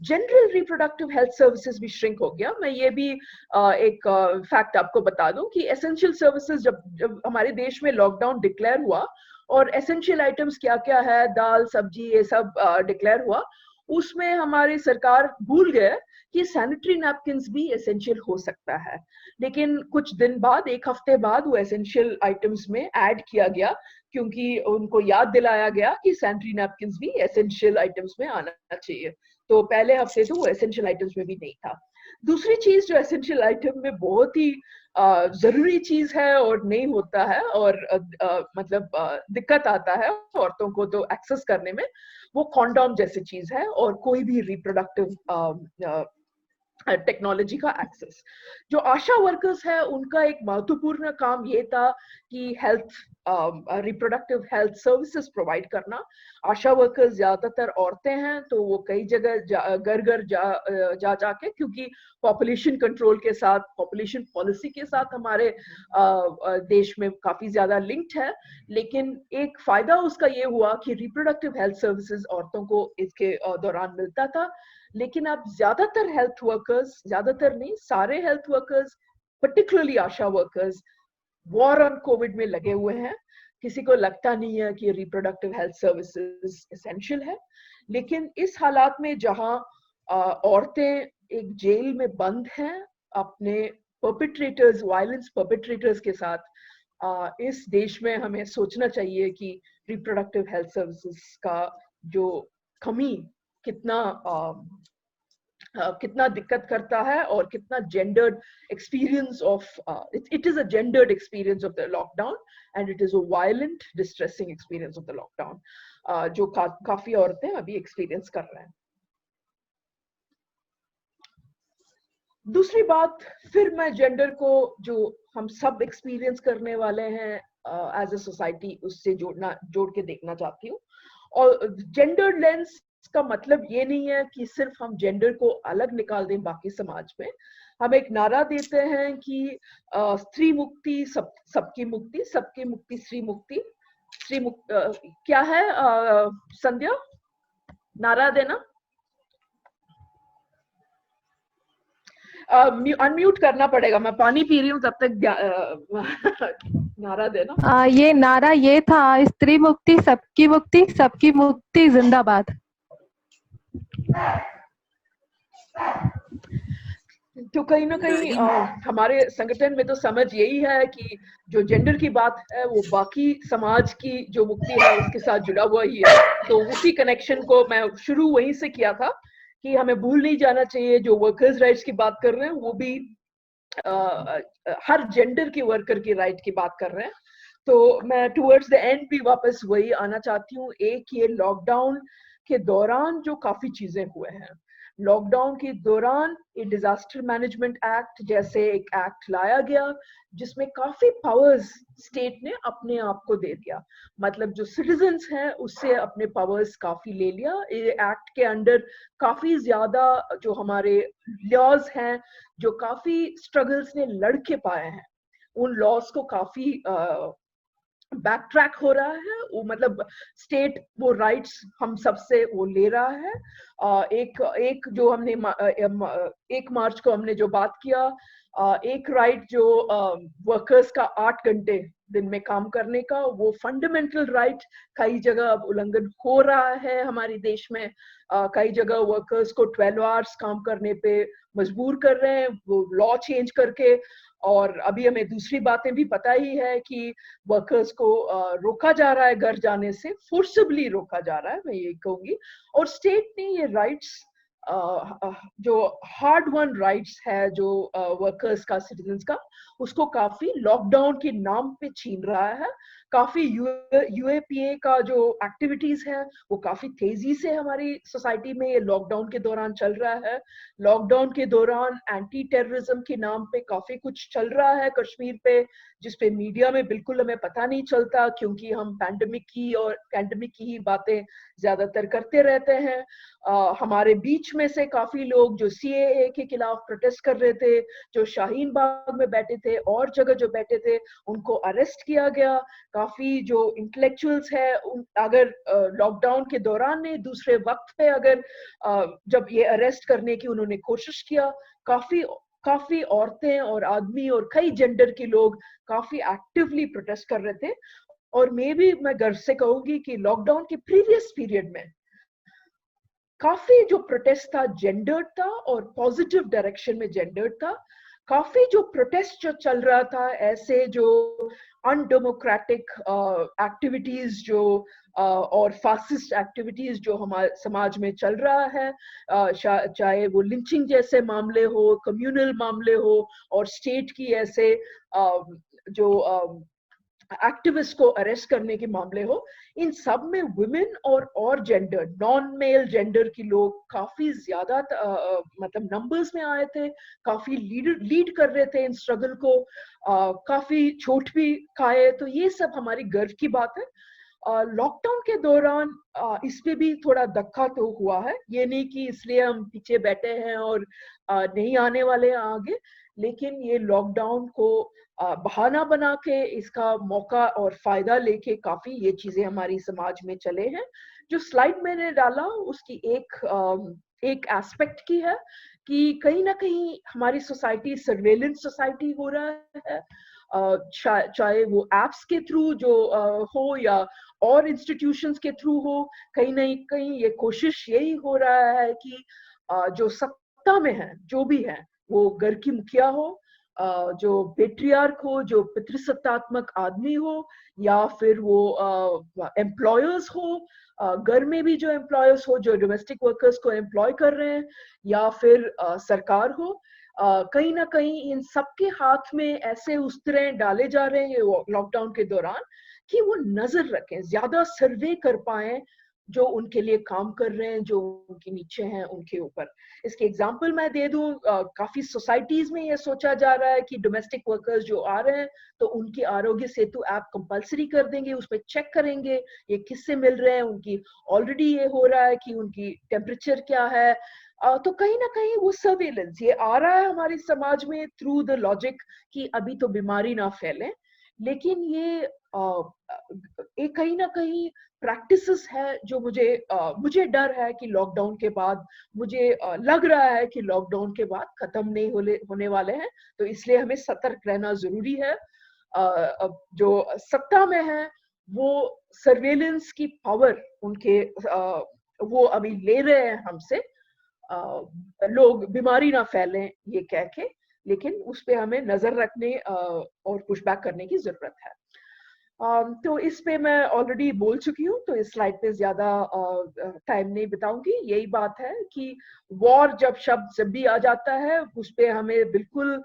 जनरल रिप्रोडक्टिव हेल्थ सर्विसेज भी श्रिंक हो गया। मैं ये भी एक फैक्ट आपको बता दूं कि एसेंशियल सर्विसेज जब हमारे देश में लॉकडाउन डिक्लेयर हुआ और एसेंशियल आइटम्स क्या क्या है, दाल सब्जी ये सब डिक्लेयर हुआ, उसमें हमारी सरकार भूल गए कि सैनिटरी नैपकिन्स भी एसेंशियल हो सकता है। लेकिन कुछ दिन बाद, एक हफ्ते बाद, वो एसेंशियल आइटम्स में ऐड किया गया क्योंकि उनको याद दिलाया गया कि सैनिटरी नैपकिन्स भी एसेंशियल आइटम्स में आना चाहिए। तो पहले हफ्ते से वो एसेंशियल आइटम्स में भी नहीं था। दूसरी चीज जो एसेंशियल आइटम में बहुत ही जरूरी चीज है और नहीं होता है और मतलब दिक्कत आता है औरतों को तो एक्सेस करने में, वो कॉन्डोम जैसी चीज है और कोई भी रिप्रोडक्टिव टेक्नोलॉजी का एक्सेस। जो आशा वर्कर्स है उनका एक महत्वपूर्ण काम ये था कि health reproductive health services provide करना। आशा वर्कर्स ज्यादातर औरतें हैं तो वो कई जगह घर घर जा जाके, क्योंकि पॉपुलेशन कंट्रोल के साथ, पॉपुलेशन पॉलिसी के साथ हमारे देश में काफी ज्यादा लिंक्ड है। लेकिन एक फायदा उसका ये हुआ कि रिप्रोडक्टिव हेल्थ सर्विसेज औरतों को इसके दौरान मिलता था। लेकिन अब ज्यादातर हेल्थ वर्कर्स, ज्यादातर नहीं, सारे health workers, particularly Asha workers, war on Covid में लगे हुए हैं। किसी को लगता नहीं है कि रिप्रोडक्टिव हेल्थ सर्विसेज एसेंशियल है। लेकिन इस हालात में जहां औरतें एक जेल में बंद हैं अपने परपिट्रेटर्स, वायलेंस परपिट्रेटर्स के साथ, इस देश में हमें सोचना चाहिए कि रिप्रोडक्टिव हेल्थ सर्विसेज का जो कमी कितना दिक्कत करता है और कितना gendered experience of it is a gendered experience of the lockdown and it is a violent distressing experience of the lockdown जो काफी औरतें अभी एक्सपीरियंस कर रहे हैं। दूसरी बात, फिर मैं जेंडर को जो हम सब एक्सपीरियंस करने वाले हैं एज अ सोसाइटी, उससे जोड़ के देखना चाहती हूँ। और जेंडर लेंस का मतलब ये नहीं है कि सिर्फ हम जेंडर को अलग निकाल दें बाकी समाज में। हम एक नारा देते हैं कि स्त्री मुक्ति सबकी मुक्ति, सबकी मुक्ति स्त्री मुक्ति। क्या है संध्या, नारा देना? अनम्यूट करना पड़ेगा, मैं पानी पी रही हूँ तब तक नारा देना। ये नारा ये था, स्त्री मुक्ति सबकी मुक्ति, सबकी मुक्ति जिंदाबाद। तो कहीं ना कहीं हमारे संगठन में तो समझ यही है कि जो जेंडर की बात है वो बाकी समाज की जो मुक्ति है उसके साथ जुड़ा हुआ ही है। तो उसी कनेक्शन को मैं शुरू वहीं से किया था कि हमें भूल नहीं जाना चाहिए, जो वर्कर्स राइट्स की बात कर रहे हैं वो भी हर जेंडर की वर्कर की राइट की बात कर रहे हैं। तो मैं टुवर्ड्स द एंड भी वापस वही आना चाहती हूँ। एक ये लॉकडाउन के दौरान जो काफी चीजें हुए हैं, लॉकडाउन के दौरान ये डिजास्टर मैनेजमेंट एक्ट जैसे एक एक्ट लाया गया जिसमें काफी पावर्स स्टेट ने अपने आप को दे दिया। मतलब जो सिटीजन्स हैं उससे अपने पावर्स काफी ले लिया। ये एक्ट के अंडर काफी ज्यादा जो हमारे लॉज हैं, जो काफी स्ट्रगल्स ने लड़के पाए हैं, उन लॉज को काफी बैक ट्रैक हो रहा है। वो मतलब स्टेट वो राइट्स हम सबसे वो ले रहा है। एक एक जो हमने 1 मार्च को हमने जो बात किया, एक राइट जो वर्कर्स का 8 घंटे दिन में काम करने का, वो फंडामेंटल राइट कई जगह अब उल्लंघन हो रहा है हमारे देश में। कई जगह वर्कर्स को 12 आवर्स काम करने पे मजबूर कर रहे हैं वो लॉ चेंज करके। और अभी हमें दूसरी बातें भी पता ही है कि वर्कर्स को रोका जा रहा है घर जाने से, फोर्सिबली रोका जा रहा है, मैं ये कहूंगी। और स्टेट ने ये राइट्स जो हार्ड वन राइट्स है जो वर्कर्स का, सिटीजन्स का, उसको काफी लॉकडाउन के नाम पे छीन रहा है। काफी यूएपीए का जो एक्टिविटीज है वो काफी तेजी से हमारी सोसाइटी में ये लॉकडाउन के दौरान चल रहा है। लॉकडाउन के दौरान एंटी टेररिज्म के नाम पे काफी कुछ चल रहा है कश्मीर पे, जिसपे मीडिया में बिल्कुल हमें पता नहीं चलता, क्योंकि हम पैंडेमिक की ही बातें ज्यादातर करते रहते हैं। हमारे बीच में से काफी लोग जो सीएए के खिलाफ प्रोटेस्ट कर रहे थे, जो शाहीन बाग में बैठे थे और जगह जो बैठे थे, उनको अरेस्ट किया गया। काफी जो इंटेलेक्चुअल्स है, अगर लॉकडाउन के दौरान ने दूसरे वक्त पे अगर जब ये अरेस्ट करने की उन्होंने कोशिश किया, काफी औरतें और आदमी और कई जेंडर के लोग काफी एक्टिवली प्रोटेस्ट कर रहे थे। और मैं गर्व से कहूंगी कि लॉकडाउन के प्रीवियस पीरियड में काफी जो प्रोटेस्ट था जेंडर्ड था और पॉजिटिव डायरेक्शन में जेंडर्ड था। काफी जो प्रोटेस्ट जो चल रहा था, ऐसे जो अनडेमोक्रेटिक एक्टिविटीज जो और फासिस्ट एक्टिविटीज जो हमारे समाज में चल रहा है, चाहे वो लिंचिंग जैसे मामले हो, कम्युनल मामले हो, और स्टेट की ऐसे जो एक्टिविस्ट को अरेस्ट करने के मामले हो, इन सब में वुमेन और जेंडर, नॉन मेल जेंडर के लोग काफी ज्यादा मतलब नंबर्स में आए थे, काफी लीड कर रहे थे इन स्ट्रगल को, काफी चोट भी खाए। तो ये सब हमारी गर्व की बात है। लॉकडाउन के दौरान इस पे भी थोड़ा धक्का तो हुआ है, ये नहीं कि इसलिए हम पीछे बैठे हैं और नहीं आने वाले हैं आगे, लेकिन ये लॉकडाउन को बहाना बना के, इसका मौका और फायदा लेके काफी ये चीजें हमारी समाज में चले हैं। जो स्लाइड मैंने डाला उसकी एक एस्पेक्ट की है कि कहीं ना कहीं हमारी सोसाइटी सर्वेलेंस सोसाइटी हो रहा है, चाहे वो एप्स के थ्रू जो हो या और इंस्टीट्यूशंस के थ्रू हो। कहीं ना कहीं ये कोशिश यही हो रहा है कि जो सत्ता में है, जो भी है, वो घर की मुखिया हो, जो पेट्रियार्क हो, जो पितृसत्तात्मक आदमी हो, या फिर वो एम्प्लॉयर्स हो, घर में भी जो एम्प्लॉयर्स हो जो डोमेस्टिक वर्कर्स को एम्प्लॉय कर रहे हैं, या फिर सरकार हो, कहीं ना कहीं इन सबके हाथ में ऐसे उस्तरे डाले जा रहे हैं लॉकडाउन के दौरान कि वो नजर रखें, ज्यादा सर्वे कर पाए जो उनके लिए काम कर रहे हैं, जो उनके नीचे हैं, उनके ऊपर। इसके एग्जांपल मैं दे दूं, काफी सोसाइटीज में ये सोचा जा रहा है कि डोमेस्टिक वर्कर्स जो आ रहे हैं तो उनकी आरोग्य सेतु ऐप कंपलसरी कर देंगे, उसमें चेक करेंगे ये किससे मिल रहे हैं, उनकी ऑलरेडी ये हो रहा है कि उनकी टेम्परेचर क्या है। तो कहीं ना कहीं वो सर्वेलेंस ये आ रहा है हमारे समाज में थ्रू द लॉजिक कि अभी तो बीमारी ना फैले, लेकिन ये एक कहीं ना कहीं प्रैक्टिसेस है जो मुझे डर है कि लॉकडाउन के बाद, मुझे लग रहा है कि लॉकडाउन के बाद खत्म नहीं होने वाले हैं। तो इसलिए हमें सतर्क रहना जरूरी है। अब जो सत्ता में है वो सर्वेलेंस की पावर उनके वो अभी ले रहे हैं हमसे, लोग बीमारी ना फैलें ये कह के, लेकिन उस पे हमें नजर रखने और पुशबैक करने की जरूरत है। तो इस पे मैं ऑलरेडी बोल चुकी हूँ, तो इस स्लाइड पे ज्यादा टाइम नहीं बिताऊंगी। यही बात है कि वॉर जब भी आ जाता है उस पे हमें बिल्कुल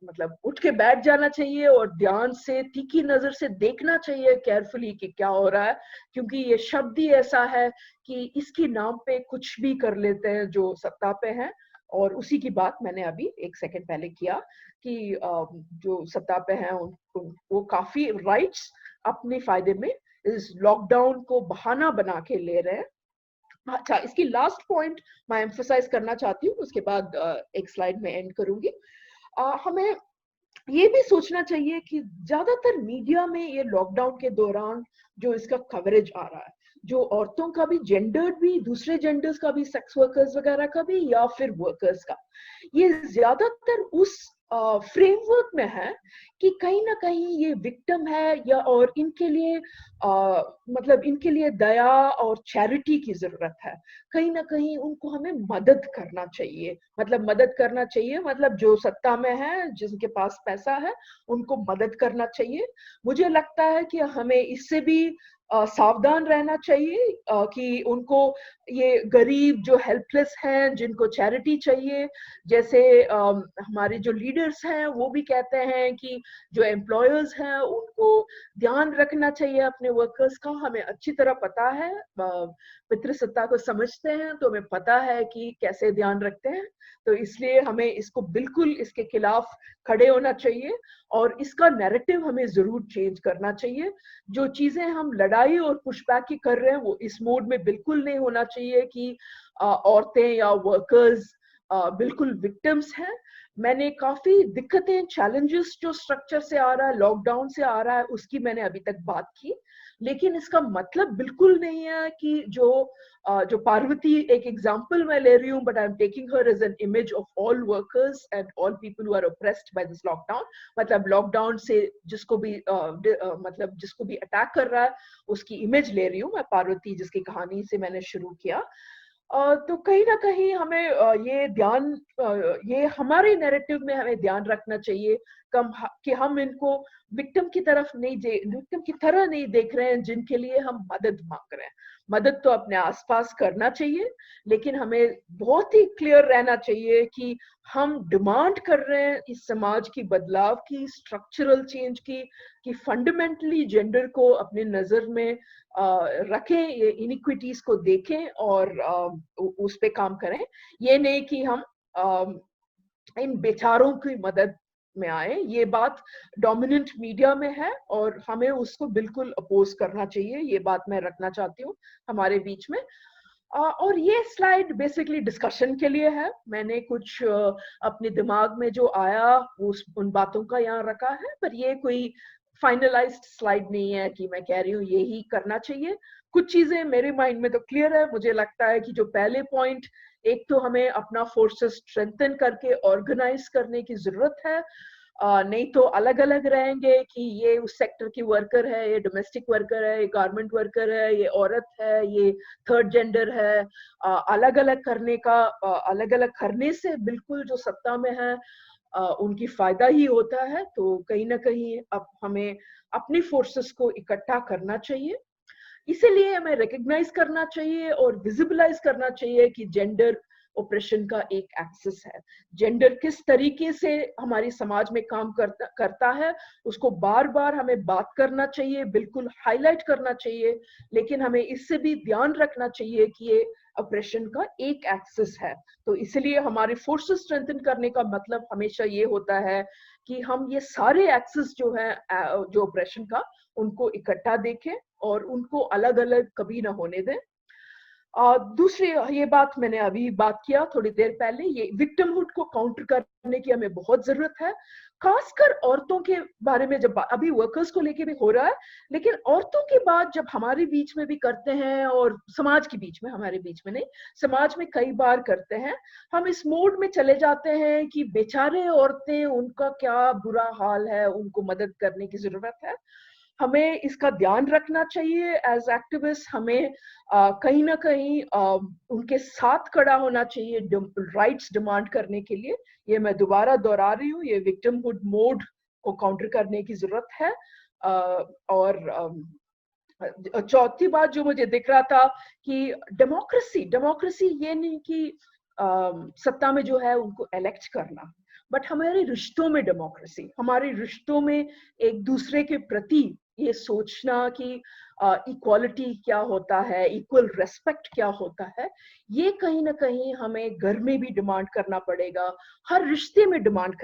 मतलब उठ के बैठ जाना चाहिए और ध्यान से, तीखी नजर से देखना चाहिए केयरफुली कि क्या हो रहा है, क्योंकि ये शब्द ही ऐसा है कि इसके नाम पे कुछ भी कर लेते हैं जो सत्ता पे हैं। और उसी की बात मैंने अभी 1 सेकंड पहले किया कि जो सत्ता पे हैं वो काफी राइट्स अपने फायदे में इस लॉकडाउन को बहाना बना के ले रहे हैं। अच्छा, इसकी लास्ट पॉइंट मैं एम्फसाइज करना चाहती हूँ, उसके बाद एक स्लाइड में एंड करूंगी। हमें ये भी सोचना चाहिए कि ज्यादातर मीडिया में ये लॉकडाउन के दौरान जो इसका कवरेज आ रहा है, जो औरतों का भी, जेंडर्ड भी, दूसरे जेंडर्स का भी, सेक्स वर्कर्स वगैरह का भी, या फिर वर्कर्स का, ये ज्यादातर उस फ्रेमवर्क में है कि कहीं ना कहीं ये विक्टिम है, या और इनके लिए मतलब इनके लिए दया और चैरिटी की जरूरत है। कहीं ना कहीं उनको हमें मदद करना चाहिए, मतलब मदद करना चाहिए, मतलब जो सत्ता में है, जिनके पास पैसा है, उनको मदद करना चाहिए। मुझे लगता है कि हमें इससे भी सावधान रहना चाहिए कि उनको, ये गरीब जो हेल्पलेस हैं, जिनको चैरिटी चाहिए, जैसे हमारे जो लीडर्स हैं वो भी कहते हैं कि जो एम्प्लॉयर्स हैं उनको ध्यान रखना चाहिए अपने वर्कर्स का। हमें अच्छी तरह पता है, पितृसत्ता को समझते हैं तो हमें पता है कि कैसे ध्यान रखते हैं। तो इसलिए हमें इसको बिल्कुल इसके खिलाफ खड़े होना चाहिए और इसका नैरेटिव हमें जरूर चेंज करना चाहिए। जो चीजें हम लड़ाई और पुशबैक की कर रहे हैं वो इस मोड में बिल्कुल नहीं होना चाहिए कि औरतें या वर्कर्स बिल्कुल विक्टिम्स हैं। मैंने काफी दिक्कतें, चैलेंजेस जो स्ट्रक्चर से आ रहा है, लॉकडाउन से आ रहा है, उसकी मैंने अभी तक बात की, लेकिन इसका मतलब बिल्कुल नहीं है कि जो पार्वती एक एग्जांपल मैं ले रही हूँ, but I am taking her as an image of all workers and all people who are oppressed by this lockdown. मतलब लॉकडाउन से जिसको भी मतलब जिसको भी अटैक कर रहा है उसकी इमेज ले रही हूँ मैं, पार्वती जिसकी कहानी से मैंने शुरू किया। तो कहीं ना कहीं हमें ये ध्यान, ये हमारे नैरेटिव में हमें ध्यान रखना चाहिए कि हम इनको विक्टिम की तरफ नहीं, विक्टिम की तरह नहीं देख रहे हैं जिनके लिए हम मदद मांग रहे हैं। मदद तो अपने आसपास करना चाहिए, लेकिन हमें बहुत ही क्लियर रहना चाहिए कि हम डिमांड कर रहे हैं इस समाज की बदलाव की, स्ट्रक्चरल चेंज की, कि फंडामेंटली जेंडर को अपने नजर में रखें, ये इनिक्विटीज को देखें और उस पे काम करें। ये नहीं कि हम इन बेचारों की मदद में आए। ये बात डोमिनेंट मीडिया में है और हमें उसको बिल्कुल अपोज करना चाहिए। ये बात मैं रखना चाहती हूँ हमारे बीच में। और ये स्लाइड बेसिकली डिस्कशन के लिए है। मैंने कुछ अपने दिमाग में जो आया उन बातों का यहाँ रखा है, पर ये कोई फाइनलाइज्ड स्लाइड नहीं है कि मैं कह रही हूँ यही करना चाहिए। कुछ चीजें मेरे माइंड में तो क्लियर है। मुझे लगता है कि जो पहले पॉइंट, एक तो हमें अपना फोर्सेस स्ट्रेंथन करके ऑर्गेनाइज करने की जरूरत है। नहीं तो अलग अलग रहेंगे कि ये उस सेक्टर की वर्कर है, ये डोमेस्टिक वर्कर है, ये गारमेंट वर्कर है, ये औरत है, ये थर्ड जेंडर है। अलग अलग करने का, अलग अलग करने से बिल्कुल जो सत्ता में है उनकी फायदा ही होता है। तो कहीं ना कहीं अब हमें अपनी फोर्सेस को इकट्ठा करना चाहिए, इसीलिए हमें रिकग्नाइज करना चाहिए और विजिबलाइज करना चाहिए कि जेंडर ऑपरेशन का एक एक्सेस है। जेंडर किस तरीके से हमारी समाज में काम करता है उसको बार बार हमें बात करना चाहिए, बिल्कुल हाईलाइट करना चाहिए, लेकिन हमें इससे भी ध्यान रखना चाहिए कि ये ऑपरेशन का एक एक्सेस है। तो इसलिए हमारे फोर्सेस स्ट्रेंथन करने का मतलब हमेशा ये होता है कि हम ये सारे एक्सेस जो है जो ऑपरेशन का, उनको इकट्ठा देखें और उनको अलग अलग कभी ना होने दें। दूसरी ये बात मैंने अभी बात किया थोड़ी देर पहले, ये विक्टिमहुड को काउंटर करने की हमें बहुत जरूरत है, खासकर औरतों के बारे में। जब अभी वर्कर्स को लेके भी हो रहा है, लेकिन औरतों की बात जब हमारे बीच में भी करते हैं और समाज के बीच में, हमारे बीच में नहीं, समाज में कई बार करते हैं, हम इस मोड में चले जाते हैं कि बेचारे औरतें, उनका क्या बुरा हाल है, उनको मदद करने की जरूरत है। हमें इसका ध्यान रखना चाहिए एज एक्टिविस्ट। हमें कहीं ना कहीं उनके साथ खड़ा होना चाहिए राइट्स डिमांड करने के लिए। ये मैं दोबारा दोहरा रही हूँ, ये विक्टिमहुड मोड को काउंटर करने की जरूरत है। और चौथी बात जो मुझे दिख रहा था कि डेमोक्रेसी ये नहीं कि सत्ता में जो है उनको इलेक्ट करना, बट हमारे रिश्तों में डेमोक्रेसी, हमारे रिश्तों में एक दूसरे के प्रति ये सोचना कि इक्वालिटी क्या होता है, इक्वल रेस्पेक्ट क्या होता है, ये कहीं ना कहीं हमें घर में भी डिमांड करना पड़ेगा, हर रिश्ते में डिमांड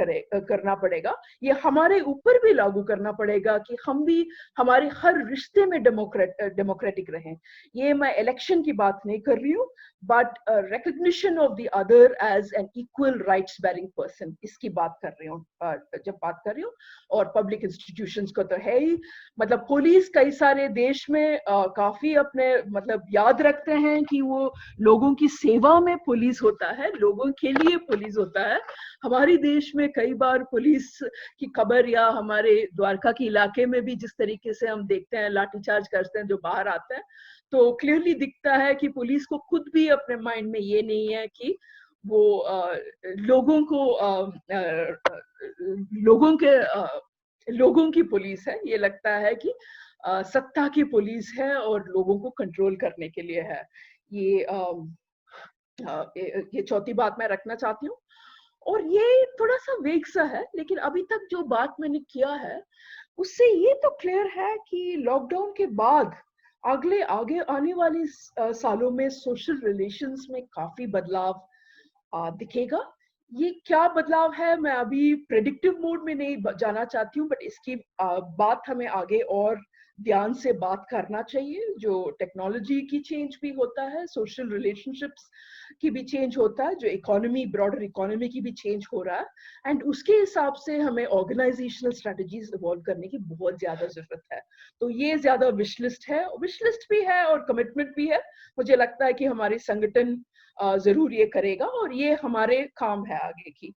करना पड़ेगा। ये हमारे ऊपर भी लागू करना पड़ेगा कि हम भी हमारे हर रिश्ते में डेमोक्रेटिक रहें। ये मैं इलेक्शन की बात नहीं कर रही हूँ, but recognition of the other as an equal rights bearing person, इसकी बात कर रही हूँ जब बात कर रही हूँ। और पब्लिक इंस्टीट्यूशंस को तो है ही, मतलब पुलिस कई सारे देश देश में काफी अपने मतलब याद रखते हैं कि वो लोगों की सेवा में पुलिस होता है, लोगों के लिए पुलिस होता है। हमारे देश में कई बार पुलिस की खबर, या हमारे द्वारका के इलाके में भी जिस तरीके से हम देखते हैं लाठीचार्ज करते हैं जो बाहर आते हैं, तो क्लियरली दिखता है कि पुलिस को खुद भी अपने माइंड में ये नहीं है कि वो लोगों को लोगों की पुलिस है। ये लगता है कि सत्ता की पुलिस है और लोगों को कंट्रोल करने के लिए है। ये चौथी बात मैं रखना चाहती हूँ। और ये थोड़ा सा वेग सा है, लेकिन अभी तक जो बात मैंने किया है उससे ये तो क्लियर है कि लॉकडाउन के बाद आगे आने वाले सालों में सोशल रिलेशंस में काफी बदलाव दिखेगा। ये क्या बदलाव है मैं अभी प्रेडिक्टिव मोड में नहीं जाना चाहती हूँ, बट इसकी बात हमें आगे और ध्यान से बात करना चाहिए। जो टेक्नोलॉजी की चेंज भी होता है, सोशल रिलेशनशिप्स की भी चेंज होता है, जो इकोनॉमी, ब्रॉडर इकोनॉमी की भी चेंज हो रहा है, एंड उसके हिसाब से हमें ऑर्गेनाइजेशनल स्ट्रेटजीज इवॉल्व करने की बहुत ज्यादा जरूरत है। तो ये ज्यादा विश लिस्ट भी है और कमिटमेंट भी है। मुझे लगता है कि हमारे संगठन जरूर ये करेगा और ये हमारे काम है आगे की।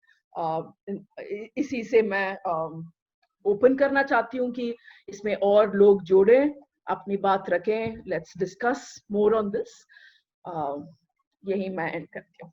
इसी से मैं ओपन करना चाहती हूँ कि इसमें और लोग जोड़ें, अपनी बात रखें, let's discuss more on this. यही मैं एंड करती हूँ।